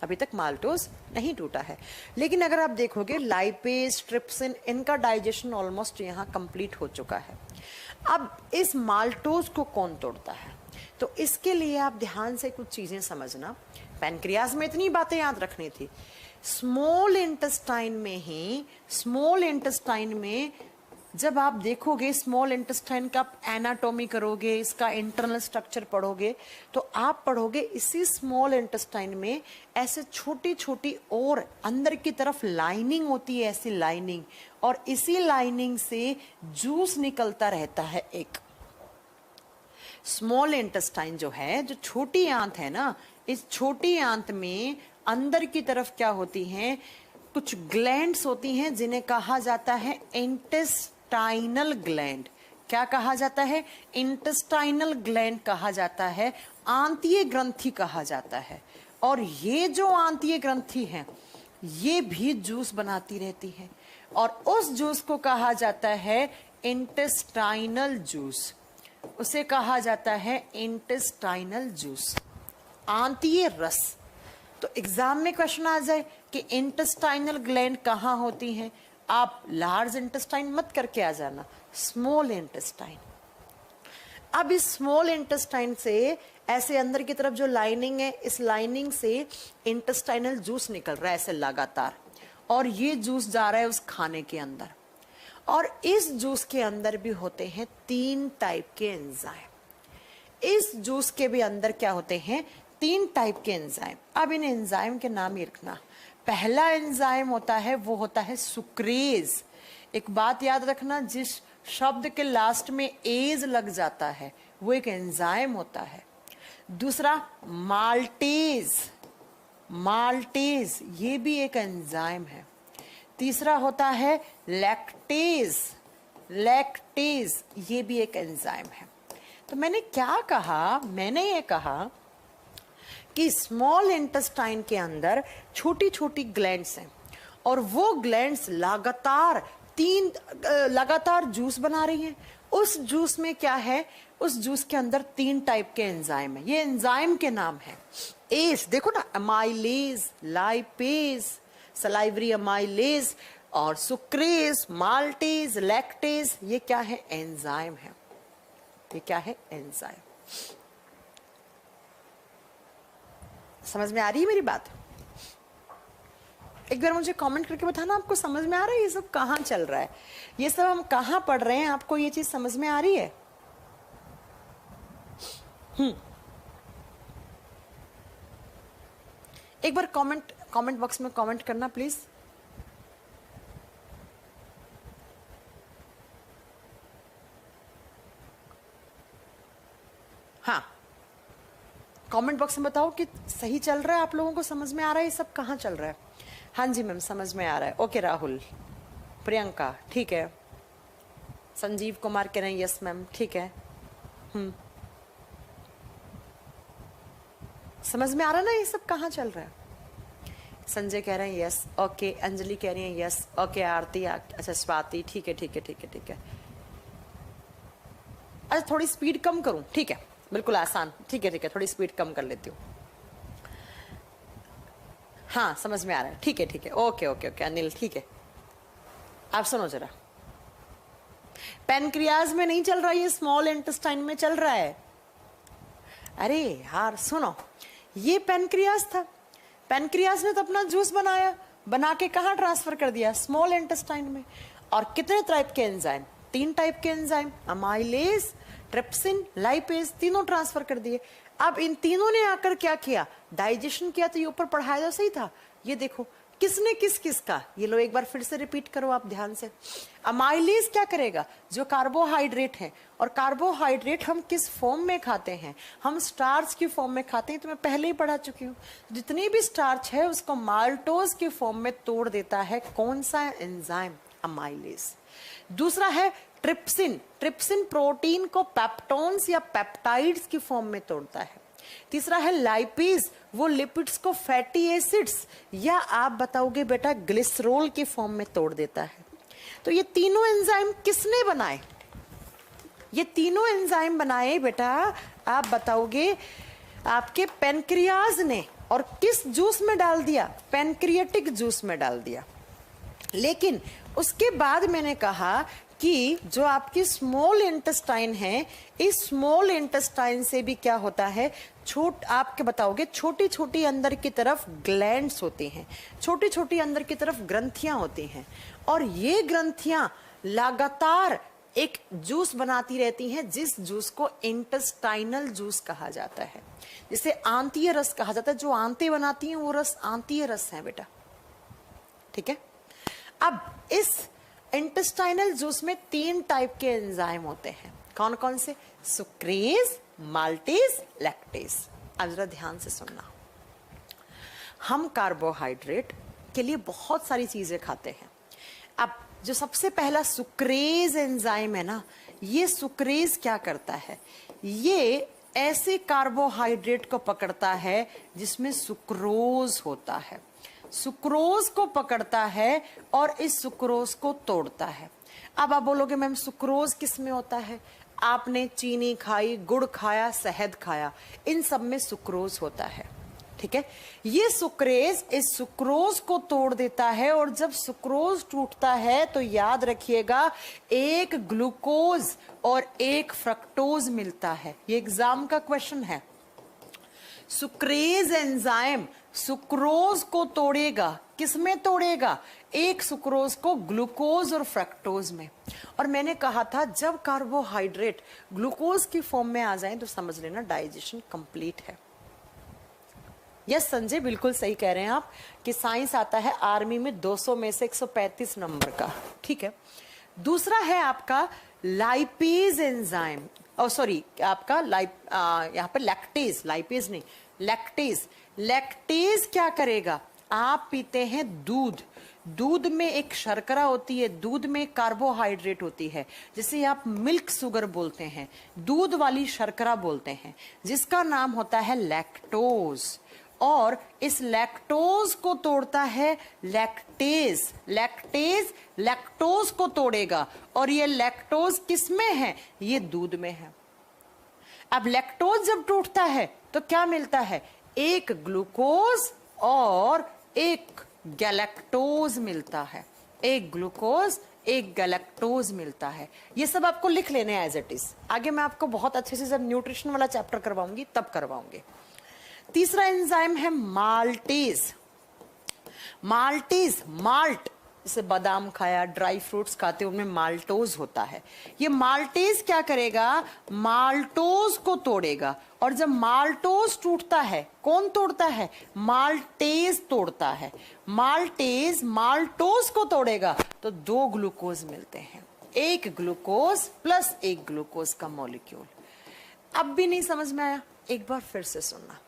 Speaker 1: अभी तक माल्टोज नहीं टूटा है। लेकिन अगर आप देखोगे लाइपेज, ट्रिप्सिन, इनका डाइजेशन ऑलमोस्ट यहाँ कंप्लीट हो चुका है। अब इस माल्टोज को कौन तोड़ता है, तो इसके लिए आप ध्यान से कुछ चीजें समझना। पैनक्रियाज में इतनी बातें याद रखनी थी। स्मॉल इंटेस्टाइन में ही, स्मॉल इंटेस्टाइन में जब आप देखोगे, स्मॉल इंटेस्टाइन का आप एनाटॉमी करोगे, इसका इंटरनल स्ट्रक्चर पढ़ोगे, तो आप पढ़ोगे इसी स्मॉल इंटेस्टाइन में ऐसे छोटी छोटी और अंदर की तरफ लाइनिंग होती है, ऐसी लाइनिंग, और इसी लाइनिंग से जूस निकलता रहता है। एक स्मॉल इंटेस्टाइन जो है, जो छोटी आंत है ना, इस छोटी आंत में अंदर की तरफ क्या होती हैं, कुछ ग्लैंड्स होती हैं जिन्हें कहा जाता है इंटेस्टाइनल ग्लैंड। क्या कहा जाता है, इंटेस्टाइनल ग्लैंड कहा जाता है, आंतीय ग्रंथि कहा जाता है। और ये जो आंतीय ग्रंथि है, ये भी जूस बनाती रहती है, और उस जूस को कहा जाता है इंटेस्टाइनल जूस। उसे कहा जाता है इंटेस्टाइनल जूस, आंतीय रस। तो एग्जाम में क्वेश्चन आ जाए कि इंटेस्टाइनल ग्लैंड कहाँ होती हैं, आप लार्ज इंटेस्टाइन मत करके आ जाना, स्मॉल इंटेस्टाइन। अब इस स्मॉल इंटेस्टाइन से ऐसे अंदर की तरफ जो लाइनिंग है, इस लाइनिंग से इंटेस्टाइनल जूस निकल रहा है ऐसे लगातार, और ये जूस जा रहा है उस खाने के अंदर। और इस जूस के अंदर भी होते हैं 3 टाइप के एंजाइम। इस जूस के भी अंदर क्या होते हैं, 3 टाइप के एंजाइम। अब इन एंजाइम के नाम ही रखना। पहला एंजाइम होता है, वो होता है सुक्रेज। एक बात याद रखना, जिस शब्द के लास्ट में एज लग जाता है वो एक एंजाइम होता है। दूसरा माल्टेज, माल्टेज ये भी एक एंजाइम है। तीसरा होता है लैक्टेज, लैक्टेज ये भी एक एंजाइम है। तो मैंने क्या कहा, मैंने ये कहा कि स्मॉल इंटेस्टाइन के अंदर छोटी छोटी ग्लैंड्स हैं, और वो ग्लैंड्स लगातार जूस बना रही हैं। उस जूस में क्या है, उस जूस के अंदर 3 टाइप के एंजाइम है। ये एंजाइम के नाम है एस, देखो ना, अमाइलेज, लाइपेज, सलाइवरी अमाइलेज, और सुक्रेज, माल्टेज, लैक्टेज, ये क्या है, एंजाइम है। ये क्या है, एंजाइम। समझ में आ रही है मेरी बात? एक बार मुझे कमेंट करके बताना आपको समझ में आ रहा है ये सब कहाँ चल रहा है, ये सब हम कहाँ पढ़ रहे हैं, आपको ये चीज समझ में आ रही है? एक बार कमेंट बॉक्स में कमेंट करना प्लीज। हाँ, कमेंट बॉक्स में बताओ कि सही चल रहा है, आप लोगों को समझ में आ रहा है ये सब कहाँ चल रहा है? हाँ जी मैम, समझ में आ रहा है। ओके राहुल, प्रियंका, ठीक है। संजीव कुमार कह रहे हैं यस मैम, ठीक है। समझ में आ रहा है ना ये सब कहाँ चल रहा है? संजय कह रहे हैं यस, ओके। अंजलि कह रही है यस, ओके। आरती, अच्छा स्वाति, ठीक है ठीक है ठीक है ठीक है। अच्छा थोड़ी स्पीड कम करूं? ठीक है, बिल्कुल आसान, ठीक है ठीक है, थोड़ी स्पीड कम कर लेती हूँ। हाँ समझ में आ रहा है, ठीक है ठीक है, ओके ओके ओके। अनिल ठीक है, आप सुनो जरा, पैनक्रियाज में नहीं चल रहा, ये स्मॉल इंटेस्टाइन में चल रहा है। अरे यार सुनो, ये पैनक्रियाज था, पैनक्रियाज ने तो अपना जूस बनाया, बना के कहाँ ट्रांसफर कर दिया? स्मॉल इंटेस्टाइन में। और कितने टाइप के एंजाइम? 3 टाइप के एंजाइम, अमाइलेज, ट्रिप्सिन, लाइपेज, तीनों ट्रांसफर कर दिए। अब इन तीनों ने आकर क्या किया? डाइजेशन किया। तो ये ऊपर पढ़ाया तो सही था, ये देखो किसने किस किस का, ये लो एक बार फिर से रिपीट करो आप ध्यान से। अमाइलेज क्या करेगा? जो कार्बोहाइड्रेट है, और कार्बोहाइड्रेट हम किस फॉर्म में खाते हैं? हम स्टार्च की फॉर्म में खाते हैं, तो मैं पहले ही पढ़ा चुकी हूँ। जितनी भी स्टार्च है उसको माल्टोज की फॉर्म में तोड़ देता है कौन सा एंजाइम? अमाइलेज। दूसरा है ट्रिप्सिन, ट्रिप्सिन प्रोटीन को पेप्टोन्स या पेप्टाइड्स की फॉर्म में तोड़ता है। तीसरा है लाइपेज, वो लिपिड्स को फैटी एसिड्स या आप बताओगे बेटा ग्लिसरॉल की फॉर्म में तोड़ देता है। तो ये तीनों एंजाइम किसने बनाए? ये तीनों एंजाइम बनाए बेटा, आप बताओगे आपके पैनक्रियाज ने। और किस जूस में डाल दिया? पैनक्रियाटिक जूस में डाल दिया। लेकिन उसके बाद मैंने कहा कि जो आपकी स्मॉल इंटेस्टाइन है, इस स्मॉल इंटेस्टाइन से भी क्या होता है? आपके बताओगे छोटी छोटी अंदर की तरफ ग्लैंड्स होती हैं, छोटी छोटी अंदर की तरफ ग्रंथियां होती हैं, और ये ग्रंथियां लगातार एक जूस बनाती रहती हैं, जिस जूस को इंटेस्टाइनल जूस कहा जाता है, जिसे आंतीय रस कहा जाता है। जो आंतें बनाती हैं वो रस आंतीय रस है बेटा, ठीक है। अब इस इंटेस्टाइनल जूस में 3 टाइप के एंजाइम होते हैं। कौन कौन से? Sucrase, maltase, lactase. अब जरा ध्यान से सुनना, हम कार्बोहाइड्रेट के लिए बहुत सारी चीजें खाते हैं। अब जो सबसे पहला सुक्रेज एंजाइम है ना, ये सुक्रेज क्या करता है? ये ऐसे कार्बोहाइड्रेट को पकड़ता है जिसमें सुक्रोज होता है, सुक्रोज को पकड़ता है और इस सुक्रोज को तोड़ता है। अब आप बोलोगे मैम सुक्रोज किस में होता है? आपने चीनी खाई, गुड़ खाया, शहद खाया, इन सब में सुक्रोज होता है, ठीक है। ये सुक्रेज इस सुक्रोज को तोड़ देता है, और जब सुक्रोज टूटता है तो याद रखिएगा एक ग्लूकोज और एक फ्रक्टोज मिलता है। ये एग्जाम का क्वेश्चन है। सुक्रेज एंजाइम सुक्रोज को तोड़ेगा, किसमें तोड़ेगा? एक सुक्रोज को ग्लूकोज और फ्रक्टोज में। और मैंने कहा था जब कार्बोहाइड्रेट ग्लूकोज की फॉर्म में आ जाए तो समझ लेना डाइजेशन कंप्लीट है। यस संजय, बिल्कुल सही कह रहे हैं आप कि साइंस आता है आर्मी में 200 में से 135 नंबर का, ठीक है। दूसरा है आपका लाइपेज एंजाइम, सॉरी आपका यहाँ पर लैक्टेज, लाइपेज नहीं लैक्टेज। लैक्टेज क्या करेगा? आप पीते हैं दूध, दूध में एक शर्करा होती है, दूध में कार्बोहाइड्रेट होती है, जिसे आप मिल्क शुगर बोलते हैं, दूध वाली शर्करा बोलते हैं, जिसका नाम होता है लैक्टोज। और इस लैक्टोज को तोड़ता है लैक्टेज। लैक्टेज लैक्टोज को तोड़ेगा, और ये लैक्टोज किसमें है? ये दूध में है। अब लैक्टोज जब टूटता है तो क्या मिलता है? एक ग्लूकोज और एक गैलेक्टोज मिलता है, एक ग्लूकोज एक गैलेक्टोज मिलता है। ये सब आपको लिख लेने एज इट इज, आगे मैं आपको बहुत अच्छे से जब न्यूट्रिशन वाला चैप्टर करवाऊंगी तब करवाऊंगी। तीसरा एंजाइम है माल्टेज। माल्टीज, माल्ट, जैसे बादाम खाया, ड्राई फ्रूट्स खाते, उनमें माल्टोज होता है। ये माल्टेज क्या करेगा, माल्टोज को तोड़ेगा, और जब माल्टोज टूटता है, कौन तोड़ता है, माल्टेज तोड़ता है। माल्टेज माल्टोज को तोड़ेगा तो 2 ग्लूकोज मिलते हैं, एक ग्लूकोज प्लस एक ग्लूकोज का मॉलिक्यूल। अब भी नहीं समझ में आया, एक बार फिर से सुनना।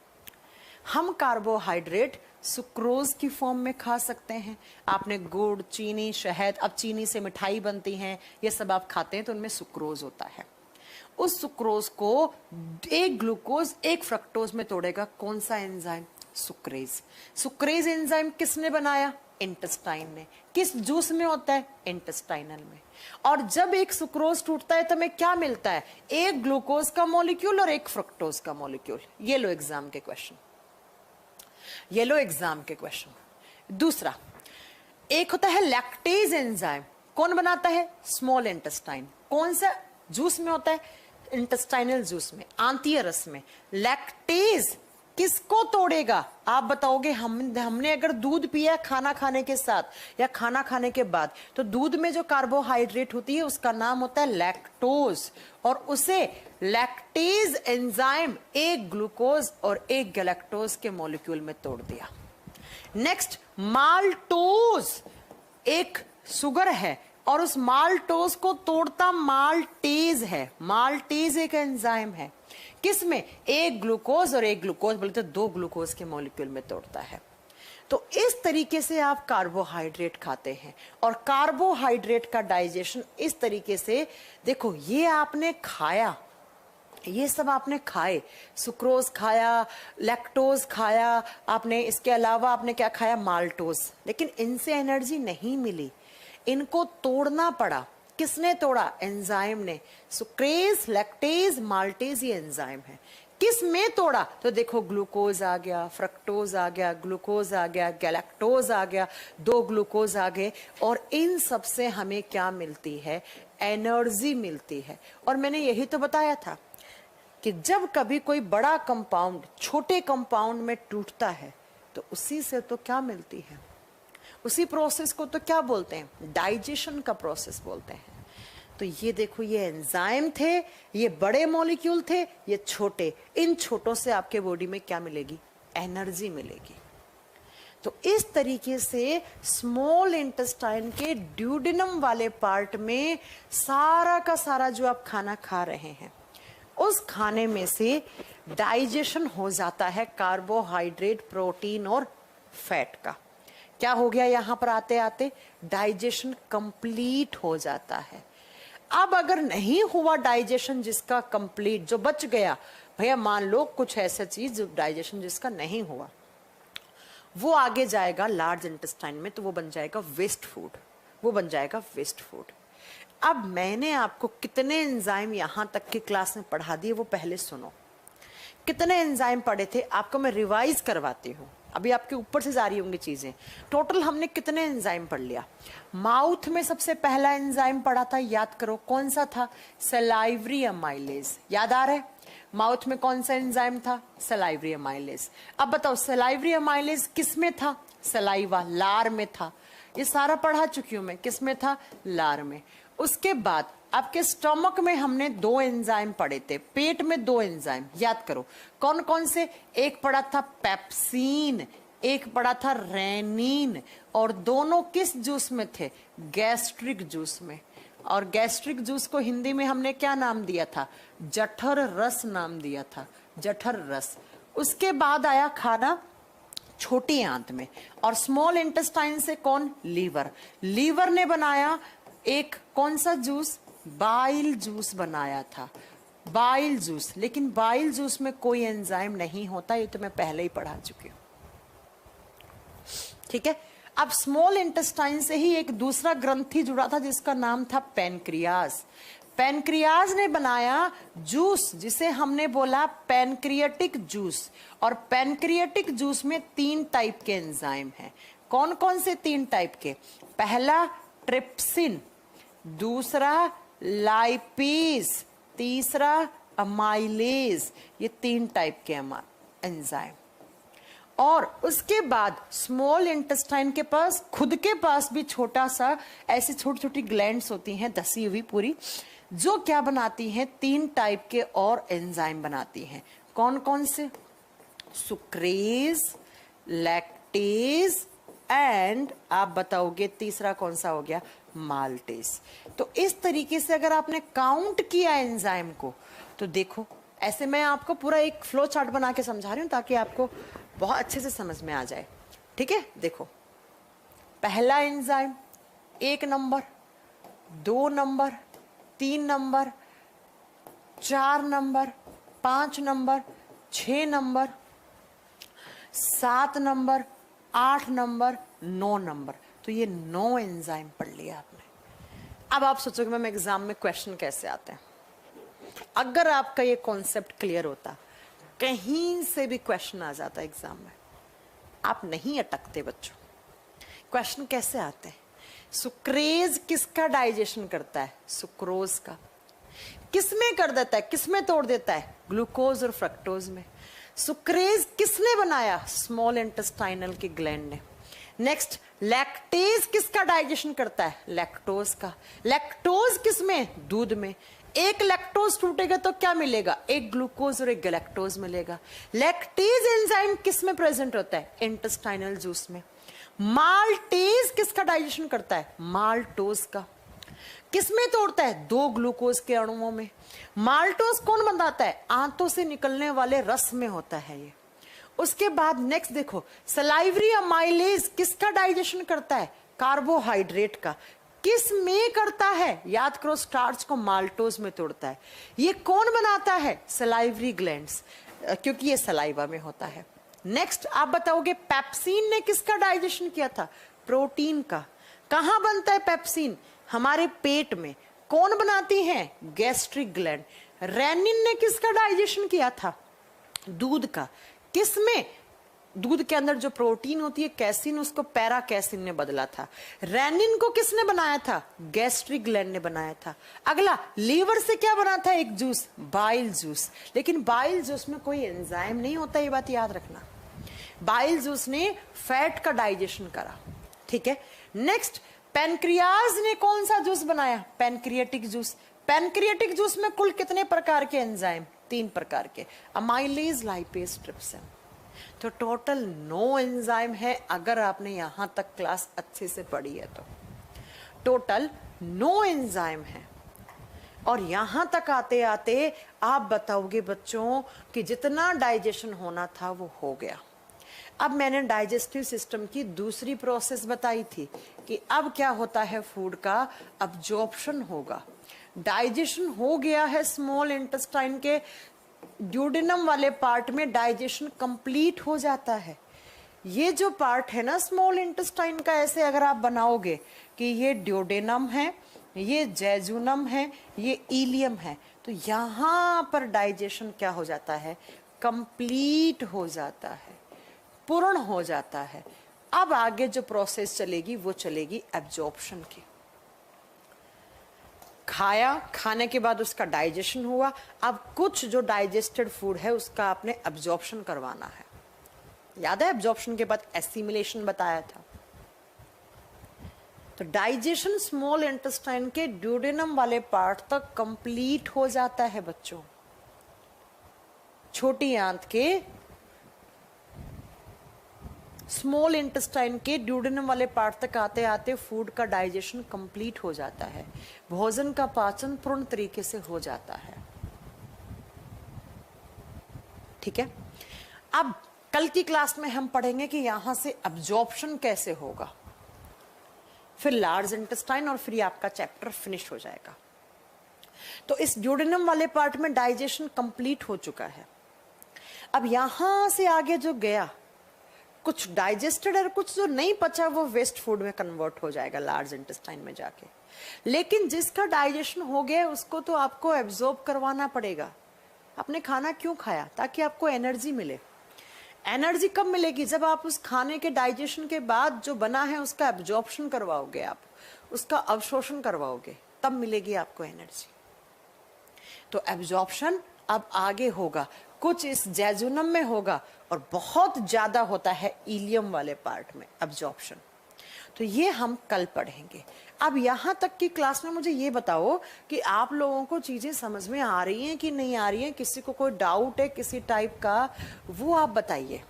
Speaker 1: हम कार्बोहाइड्रेट सुक्रोज की फॉर्म में खा सकते हैं। आपने गुड़, चीनी, शहद, अब चीनी से मिठाई बनती हैं, ये सब आप खाते हैं तो उनमें सुक्रोज होता है। उस सुक्रोज को एक ग्लूकोज एक फ्रक्टोज में तोड़ेगा कौन सा एंजाइम, सुक्रेज। सुक्रेज एंजाइम किसने बनाया, इंटेस्टाइन ने। किस जूस में होता है, इंटेस्टाइनल में। और जब एक सुक्रोज टूटता है तो हमें क्या मिलता है, एक ग्लूकोज का मॉलिक्यूल और एक फ्रक्टोज का मॉलिक्यूल। ये लो एग्जाम के क्वेश्चन, ये लो एग्जाम के क्वेश्चन। दूसरा, एक होता है लैक्टेज एंजाइम, कौन बनाता है, स्मॉल इंटेस्टाइन। कौन सा जूस में होता है, इंटेस्टाइनल जूस में, आंतीय रस में। लैक्टेज किसको तोड़ेगा, आप बताओगे। हमने अगर दूध पिया खाना खाने के साथ या खाना खाने के बाद, तो दूध में जो कार्बोहाइड्रेट होती है उसका नाम होता है लैक्टोज, और उसे लैक्टेज एंजाइम एक ग्लूकोज और एक गैलेक्टोज के मॉलिक्यूल में तोड़ दिया। नेक्स्ट, माल्टोज एक शुगर है और उस माल्टोज को तोड़ता माल्टेज है। माल्टेज एक एंजाइम है, किसमें, एक ग्लूकोज और एक ग्लूकोज, बोले तो 2 ग्लूकोज के मॉलिक्यूल में तोड़ता है। तो इस तरीके से आप कार्बोहाइड्रेट खाते हैं, और कार्बोहाइड्रेट का डाइजेशन इस तरीके से, देखो ये आपने खाया, ये सब आपने खाए, सुक्रोज खाया, लैक्टोज खाया आपने, इसके अलावा आपने क्या खाया, माल्टोज, लेकिन इनसे एनर्जी नहीं मिली, इनको तोड़ना पड़ा। किसने तोड़ा, एंजाइम ने। सुक्रेज, लैक्टेज, माल्टेज ये एंजाइम है। किस में तोड़ा, तो देखो ग्लूकोज आ गया, फ्रक्टोज आ गया, ग्लूकोज आ गया, गैलेक्टोज आ गया, 2 ग्लूकोज आ गए, और इन सब से हमें क्या मिलती है, एनर्जी मिलती है। और मैंने यही तो बताया था कि जब कभी कोई बड़ा कंपाउंड छोटे कंपाउंड में टूटता है तो उसी से तो क्या मिलती है, उसी प्रोसेस को तो क्या बोलते हैं, डाइजेशन का प्रोसेस बोलते हैं। तो ये देखो, ये एंजाइम थे, ये बड़े मॉलिक्यूल थे, ये छोटे। इन छोटों से आपके बॉडी में क्या मिलेगी, एनर्जी मिलेगी। तो इस तरीके से स्मॉल इंटेस्टाइन के ड्यूडेनम वाले पार्ट में सारा का सारा जो आप खाना खा रहे हैं, उस खाने में से डाइजेशन हो जाता है कार्बोहाइड्रेट, प्रोटीन और फैट का। क्या हो गया, यहां पर आते आते डाइजेशन कंप्लीट हो जाता है। अब अगर नहीं हुआ डाइजेशन जिसका कंप्लीट, जो बच गया, भैया मान लो कुछ ऐसा चीज जो डाइजेशन जिसका नहीं हुआ, वो आगे जाएगा लार्ज इंटेस्टाइन में, तो वो बन जाएगा वेस्ट फूड, वो बन जाएगा वेस्ट फूड। अब मैंने आपको कितने एंजाइम यहां तक की क्लास में पढ़ा दिए, वो पहले सुनो। कितने एंजाइम पढ़े थे, आपको मैं रिवाइज करवाती हूँ, अभी आपके ऊपर से जा रही होंगी चीजें। टोटल हमने कितने एंजाइम पढ़ लिया। माउथ में सबसे पहला एंजाइम पढ़ा था, याद करो कौन सा था, सलाइवरी अमाइलेज। याद आ रहा है, माउथ में कौन सा एंजाइम था, सलाइवरी अमाइलेज। अब बताओ सलाइवरी अमाइलेज किस में था, सलाइवा, लार में था। ये सारा पढ़ा चुकी हूं मैं, किस में था, लार में। उसके बाद आपके स्टमक में हमने 2 एंजाइम पढ़े थे, पेट में 2 एंजाइम, याद करो कौन कौन से। एक पढ़ा था पेप्सिन, एक पढ़ा था रेनिन, और दोनों किस जूस में थे, गैस्ट्रिक जूस में। और गैस्ट्रिक जूस को हिंदी में हमने क्या नाम दिया था, जठर रस नाम दिया था, जठर रस। उसके बाद आया खाना छोटी आंत में, और स्मॉल इंटेस्टाइन से कौन, लीवर। लीवर ने बनाया एक कौन सा जूस, बाइल जूस बनाया था, बाइल जूस। लेकिन बाइल जूस में कोई एंजाइम नहीं होता, ये तो मैं पहले ही पढ़ा चुकी हूं, ठीक है। अब स्मॉल इंटेस्टाइन से ही एक दूसरा ग्रंथि जुड़ा था जिसका नाम था पैनक्रियाज। पैनक्रियाज ने बनाया जूस जिसे हमने बोला पैनक्रियाटिक जूस। और पैनक्रियाटिक जूस में 3 टाइप के एंजाइम हैं। कौन कौन से 3 टाइप के, पहला ट्रिप्सिन, दूसरा लाइपेज, तीसरा अमाइलेज। ये 3 टाइप के एंजाइम। और उसके बाद स्मॉल इंटेस्टाइन के पास खुद के पास भी छोटा सा ऐसी छोटी छोटी ग्लैंड्स होती हैं धसी हुई पूरी, जो क्या बनाती हैं 3 टाइप के और एंजाइम बनाती हैं। कौन कौन से? सुक्रेज, लैक्टेज एंड आप बताओगे तीसरा कौन सा हो गया? माल्टेज। तो इस तरीके से अगर आपने काउंट किया एंजाइम को तो देखो, ऐसे मैं आपको पूरा एक फ्लो चार्ट बना के समझा रही हूं ताकि आपको बहुत अच्छे से समझ में आ जाए। ठीक है, देखो पहला enzyme 1 number, 2 number, 3 number, 4 number, 5 number, 6 number, 7 number, 8 number, 9 number. तो ये 9 एंजाइम पढ़ लिया आपने। अब आप सोचोगे मैम एग्जाम में क्वेश्चन कैसे आते हैं? अगर आपका ये कॉन्सेप्ट क्लियर होता, कहीं से भी क्वेश्चन आ जाता एग्जाम में, आप नहीं अटकते बच्चों। क्वेश्चन कैसे आते हैं? सुक्रेज किसका डाइजेशन करता है? सुक्रोज का। किसमें कर देता है, किसमें तोड़ देता है? ग्लूकोज और फ्रक्टोज में। सुक्रेज किसने बनाया? स्मॉल इंटेस्टाइनल की ग्लैंड ने। नेक्स्ट, लैक्टेज किसका डाइजेशन करता है? लैक्टोज का। लैक्टोज किसमें? दूध में। एक लैक्टोज टूटेगा तो क्या मिलेगा? एक ग्लूकोज और एक गैलेक्टोज मिलेगा। लैक्टेज एंजाइम किस में प्रेजेंट होता है? इंटेस्टाइनल जूस में। माल्टेज किसका डाइजेशन करता है? माल्टोज का। किसमें तोड़ता है? 2 ग्लूकोज के अणुओं में। माल्टोज कौन बनाता है? आंतों से निकलने वाले रस में होता है ये। उसके बाद नेक्स्ट देखो, सलाइवरी अमाइलेज किसका डाइजेशन करता है? कार्बोहाइड्रेट का। किस में करता है? याद करो, स्टार्च को माल्टोज में तोड़ता है। ये कौन बनाता है? सलाइवरी ग्लैंड्स, क्योंकि ये सलाइवा में होता है। नेक्स्ट आप बताओगे पेप्सिन ने किसका डाइजेशन किया था? प्रोटीन का। कहां बनता है पेप्सिन? हमारे पेट में। कौन बनाती है? Gastric gland. रेनिन ने किसका डाइजेशन किया था? दूध का। किसमें? दूध के अंदर जो प्रोटीन होती है कैसिन, उसको पैरा कैसिन ने बदला था। रेनिन को किसने बनाया था? गैस्ट्रिक ग्लैंड ने बनाया था। अगला, लीवर से क्या बना था? एक जूस, बाइल जूस। लेकिन बाइल जूस में कोई एंजाइम नहीं होता, ये बात याद रखना। बाइल जूस ने फैट का डाइजेशन करा। ठीक है, नेक्स्ट, पैनक्रियाज ने कौन सा जूस बनाया? Pancreatic juice. पैनक्रियाटिक जूस में कुल कितने प्रकार के एंजाइम? 3 प्रकार के, अमाइलेज, लाइपेज, ट्रिप्सिन। तो टोटल 9 एंजाइम है, अगर आपने यहां तक क्लास अच्छे से पढ़ी है तो। टोटल 9 एंजाइम है। और यहां तक आते आते आप बताओगे बच्चों कि जितना डाइजेशन होना था वो हो गया। अब मैंने डाइजेस्टिव सिस्टम की दूसरी प्रोसेस बताई थी कि अब क्या होता है, फूड का अब्जॉर्प्शन होगा। डाइजेशन हो गया है स्मॉल इंटेस्टाइन के ड्यूडेनम वाले पार्ट में, डाइजेशन कंप्लीट हो जाता है। ये जो पार्ट है ना स्मॉल इंटेस्टाइन का, ऐसे अगर आप बनाओगे कि ये ड्यूडेनम है, ये जेजुनम है, ये इलियम है, तो यहां पर डाइजेशन क्या हो जाता है? कंप्लीट हो जाता है, पूर्ण हो जाता है। अब आगे जो प्रोसेस चलेगी वो चलेगी एब्जॉर्प्शन की। खाया, खाने के बाद उसका डाइजेशन हुआ। अब कुछ जो डाइजेस्टेड फूड है उसका आपने एब्जॉर्प्शन करवाना है। याद है एब्जॉर्प्शन के बाद एसिमिलेशन बताया था। तो डाइजेशन स्मॉल इंटेस्टाइन के ड्यूडेनम वाले पार्ट तक कंप्लीट हो जाता है बच्चों। छोटी आंत के स्मॉल इंटेस्टाइन के ड्यूडेनम वाले पार्ट तक आते आते फूड का डाइजेशन कंप्लीट हो जाता है, भोजन का पाचन पूर्ण तरीके से हो जाता है। ठीक है, अब कल की क्लास में हम पढ़ेंगे कि यहां से अब्जॉर्प्शन कैसे होगा, फिर लार्ज इंटेस्टाइन, और फिर आपका चैप्टर फिनिश हो जाएगा। तो इस ड्यूडेनम वाले पार्ट में डाइजेशन कंप्लीट हो चुका है। अब यहां से आगे जो गया, कुछ डाइजेस्टेड और कुछ जो नहीं पचा वो वेस्ट फूड में कन्वर्ट हो जाएगा लार्ज इंटेस्टाइन में जाके। लेकिन जिसका डाइजेशन हो गया उसको तो आपको एब्जॉर्ब करवाना पड़ेगा। आपने खाना क्यों खाया? ताकि आपको एनर्जी मिले। एनर्जी कब मिलेगी? जब आप उस खाने के डाइजेशन के बाद जो बना है उसका एब्जॉर्प्शन करवाओगे, आप उसका अवशोषण करवाओगे, तब मिलेगी आपको एनर्जी। तो एब्जॉर्प्शन अब आगे होगा, कुछ इस जेजुनम में होगा और बहुत ज्यादा होता है इलियम वाले पार्ट में अब्जॉर्प्शन। तो ये हम कल पढ़ेंगे। अब यहाँ तक की क्लास में मुझे ये बताओ कि आप लोगों को चीजें समझ में आ रही हैं कि नहीं आ रही हैं, किसी को कोई डाउट है किसी टाइप का, वो आप बताइए।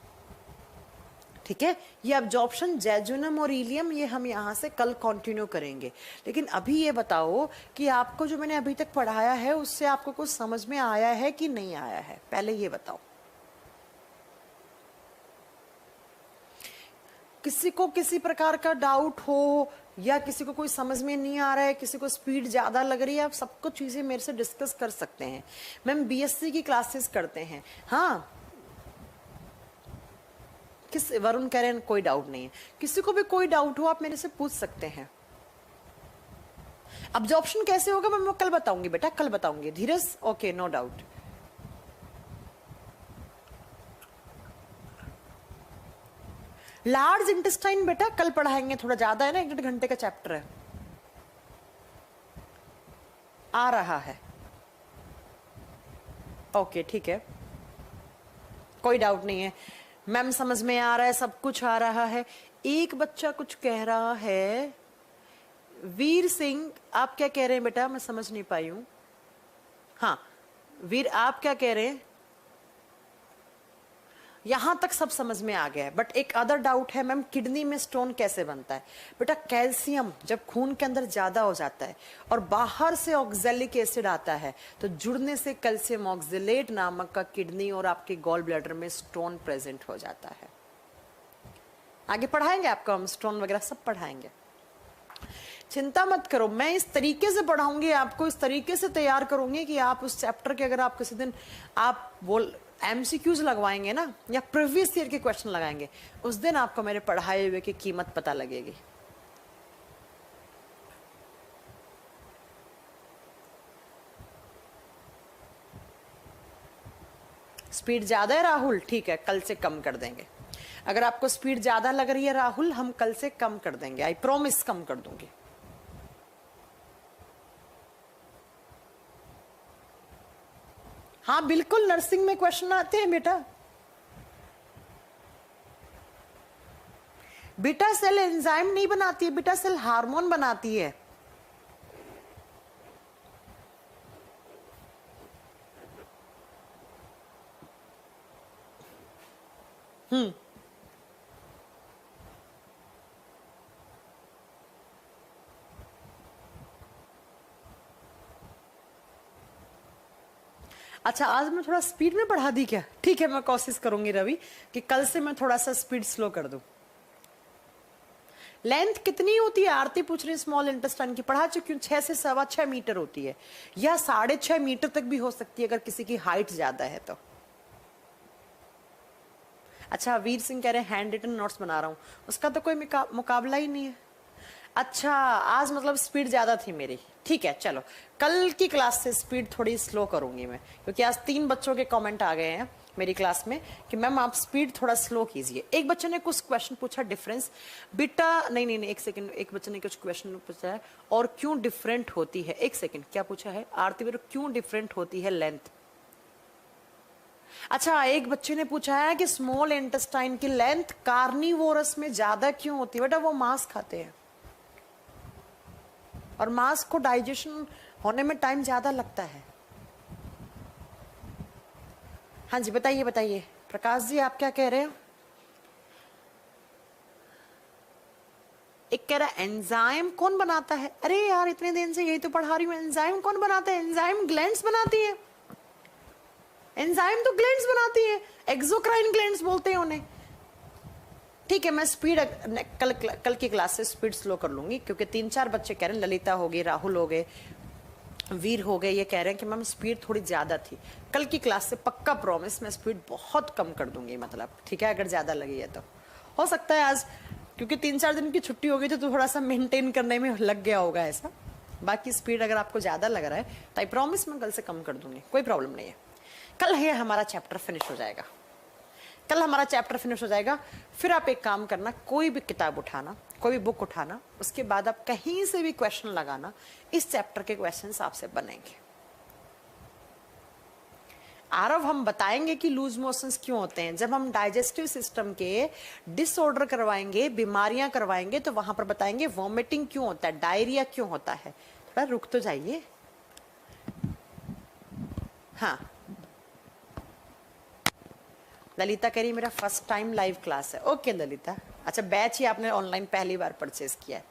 Speaker 1: ठीक है, ये अब्जॉर्प्शन जैजुनम और इलियम ये हम यहाँ से कल कंटिन्यू करेंगे। लेकिन अभी ये बताओ कि आपको जो मैंने अभी तक पढ़ाया है उससे आपको कुछ समझ में आया है कि नहीं आया है, पहले ये बताओ। किसी को किसी प्रकार का डाउट हो या किसी को कोई समझ में नहीं आ रहा है, किसी को स्पीड ज्यादा लग रही है, आप सब कुछ चीजें मेरे से डिस्कस कर सकते हैं। मैम बीएससी की क्लासेस करते हैं। हाँ, किस वरुण कह रहे हैं कोई डाउट नहीं है, किसी को भी कोई डाउट हो आप मेरे से पूछ सकते हैं। अब्जॉर्प्शन कैसे होगा मैं कल बताऊंगी बेटा, कल बताऊंगी। Dheeraj okay, no doubt. Large intestine बेटा कल पढ़ाएंगे, थोड़ा ज्यादा है ना, 1.5 घंटे का चैप्टर है, आ रहा है। ओके ठीक है, कोई डाउट नहीं है मैम, समझ में आ रहा है, सब कुछ आ रहा है। एक बच्चा कुछ कह रहा है, वीर सिंह आप क्या कह रहे हैं बेटा, मैं समझ नहीं पाई हूं। हाँ वीर आप क्या कह रहे हैं, यहां तक सब समझ में आ गया है, बट एक अदर डाउट है मैम, किडनी में स्टोन कैसे बनता है। बेटा कैल्शियम जब खून के अंदर ज्यादा हो जाता है और बाहर से ऑक्जेलिक एसिड आता है तो जुड़ने से कैल्शियम ऑक्जेलेट नामक का किडनी और आपके गॉल ब्लैडर में स्टोन प्रेजेंट हो जाता है। आगे पढ़ाएंगे आपको हम, स्टोन वगैरह सब पढ़ाएंगे, चिंता मत करो। मैं इस तरीके से पढ़ाऊंगी आपको, इस तरीके से तैयार करूंगी कि आप उस चैप्टर के, अगर आप किसी दिन आप बोल एमसीक्यूज लगवाएंगे ना या प्रीवियस ईयर के क्वेश्चन लगाएंगे, उस दिन आपको मेरे पढ़ाए हुए की कीमत पता लगेगी। स्पीड ज्यादा है राहुल, ठीक है कल से कम कर देंगे। अगर आपको स्पीड ज्यादा लग रही है राहुल, हम कल से कम कर देंगे, आई प्रॉमिस कम कर दूंगी। हाँ बिल्कुल, नर्सिंग में क्वेश्चन आते हैं बेटा। बीटा सेल एंजाइम नहीं बनाती है, बीटा सेल हार्मोन बनाती है। अच्छा आज मैं थोड़ा स्पीड में पढ़ा दी क्या, ठीक है मैं कोशिश करूंगी रवि कि कल से मैं थोड़ा सा स्पीड स्लो कर दूं। लेंथ कितनी होती है, आरती पूछ रही, स्मॉल इंटेस्टाइन की पढ़ा चुकी हूँ, 6 से 6.25 मीटर होती है, या 6.5 मीटर तक भी हो सकती है अगर किसी की हाइट ज्यादा है तो। अच्छा वीर सिंह कह रहे हैं हैंड रिटन नोट्स बना रहा हूँ, उसका तो कोई मुकाबला ही नहीं है। अच्छा आज मतलब स्पीड ज्यादा थी मेरी, ठीक है चलो कल की क्लास से स्पीड थोड़ी स्लो करूंगी मैं, क्योंकि आज 3 बच्चों के कमेंट आ गए हैं मेरी क्लास में कि मैम आप स्पीड थोड़ा स्लो कीजिए। एक बच्चे ने कुछ क्वेश्चन पूछा डिफरेंस, बेटा नहीं एक सेकंड, एक बच्चे ने कुछ क्वेश्चन पूछा है और क्यों डिफरेंट होती है, एक सेकंड क्या पूछा है आरती बेटा, क्यों डिफरेंट होती है लेंथ। अच्छा एक बच्चे ने पूछा है कि स्मॉल इंटेस्टाइन की लेंथ कार्निवोरस में ज्यादा क्यों होती है। बेटा वो मांस खाते हैं और मांस को डाइजेशन होने में टाइम ज्यादा लगता है। हाँ जी बताइए बताइए प्रकाश जी आप क्या कह रहे हैं। एक कह रहा है एंजाइम कौन बनाता है, अरे यार इतने दिन से यही तो पढ़ा रही हूँ, एंजाइम कौन बनाता है, एंजाइम ग्लैंड्स बनाती है, एंजाइम तो ग्लैंड्स बनाती है, एक्सोक्राइन ग्लैंड्स बोलते हैं उन्हें। ठीक है मैं स्पीड कल की क्लास से स्पीड स्लो कर लूंगी, क्योंकि 3-4 बच्चे कह रहे हैं, ललिता हो गई, राहुल हो गए, वीर हो गए, ये कह रहे हैं कि मैम स्पीड थोड़ी ज्यादा थी। कल की क्लास से पक्का प्रॉमिस मैं स्पीड बहुत कम कर दूंगी, मतलब ठीक है अगर ज्यादा लगी है तो। हो सकता है आज क्योंकि 3-4 दिन की छुट्टी हो गई तो थोड़ा सा मेंटेन करने में लग गया होगा ऐसा, बाकी स्पीड अगर आपको ज्यादा लग रहा है तो आई प्रॉमिस मैं कल से कम कर दूंगी, कोई प्रॉब्लम नहीं है। कल है हमारा चैप्टर फिनिश हो जाएगा, कल हमारा चैप्टर फिनिश हो जाएगा। फिर आप एक काम करना, कोई भी किताब उठाना, कोई भी बुक उठाना, उसके बाद आप कहीं से भी क्वेश्चन लगाना, इस चैप्टर के क्वेश्चंस आपसे बनेंगे। आरव हम बताएंगे कि लूज मोशंस क्यों होते हैं। जब हम डाइजेस्टिव सिस्टम के डिसऑर्डर करवाएंगे, बीमारियां करवाएंगे, तो वहां पर बताएंगे वॉमिटिंग क्यों होता है, डायरिया क्यों होता है। थोड़ा रुक तो जाइए। हाँ, ललिता कह रही मेरा फर्स्ट टाइम लाइव क्लास है। ओके ललिता, अच्छा बैच ही आपने ऑनलाइन पहली बार परचेज किया है,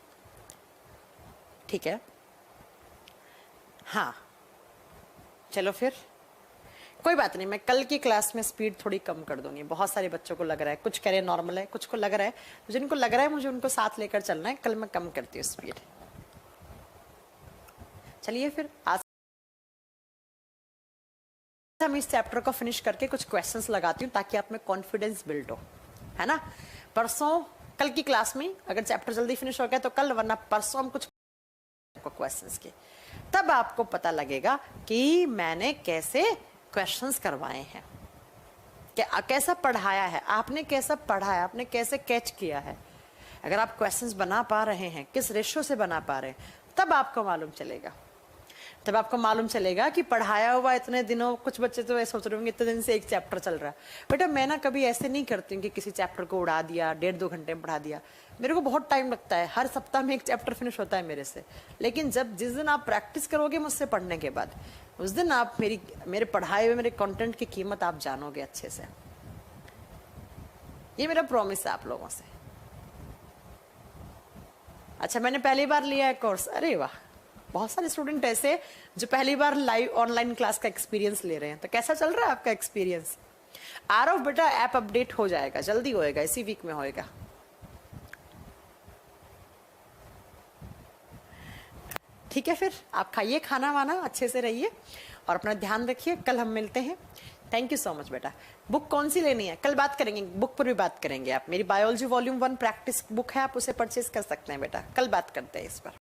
Speaker 1: ठीक है। हाँ चलो फिर कोई बात नहीं, मैं कल की क्लास में स्पीड थोड़ी कम कर दूंगी। बहुत सारे बच्चों को लग रहा है, कुछ कह रहे नॉर्मल है, कुछ को लग रहा है, जिनको लग रहा है मुझे उनको साथ लेकर चलना है। कल मैं कम करती हूँ स्पीड। चलिए फिर आज हम इस चैप्टर को फिनिश करके कुछ क्वेश्चंस लगाती हूँ ताकि आप में कॉन्फिडेंस बिल्ड हो, है ना। परसों कल की क्लास में अगर चैप्टर जल्दी फिनिश हो गया तो कल, वरना परसों हम कुछ क्वेश्चंस के, तब आपको पता लगेगा कि मैंने कैसे क्वेश्चंस करवाए हैं, कि कैसा पढ़ाया है आपने, कैसा पढ़ा है आपने, कैसे कैच किया है। अगर आप क्वेश्चंस बना पा रहे हैं, किस रेशो से बना पा रहे हैं, तब आपको मालूम चलेगा। तब आपको मालूम चलेगा कि पढ़ाया हुआ इतने दिनों, कुछ बच्चे तो ऐसे सोच रहे होंगे इतने दिन से एक चैप्टर चल रहा है। बेटा मैं ना कभी ऐसे नहीं करती हूँ कि किसी चैप्टर को उड़ा दिया, 1.5-2 घंटे में पढ़ा दिया। मेरे को बहुत टाइम लगता है, हर सप्ताह में एक चैप्टर फिनिश होता है मेरे से। लेकिन जिस दिन आप प्रैक्टिस करोगे मुझसे पढ़ने के बाद, उस दिन आप मेरे पढ़ाए हुए मेरे कंटेंट की कीमत आप जानोगे अच्छे से। ये मेरा प्रॉमिस है आप लोगों से। अच्छा मैंने पहली बार लिया है कोर्स, अरे वाह, बहुत सारे स्टूडेंट ऐसे जो पहली बार लाइव ऑनलाइन क्लास का एक्सपीरियंस ले रहे हैं। तो कैसा चल रहा है आपका एक्सपीरियंस? आरव बेटा ऐप अपडेट हो जाएगा, जल्दी होएगा, इसी वीक में होएगा। ठीक है, फिर आप खाइए खाना वाना, अच्छे से रहिए और अपना ध्यान रखिए। कल हम मिलते हैं। थैंक यू सो मच बेटा। बुक कौन सी लेनी है कल बात करेंगे, बुक पर भी बात करेंगे। आप मेरी बायोलॉजी वॉल्यूम 1 प्रैक्टिस बुक है, आप उसे परचेज कर सकते हैं बेटा। कल बात करते हैं इस पर।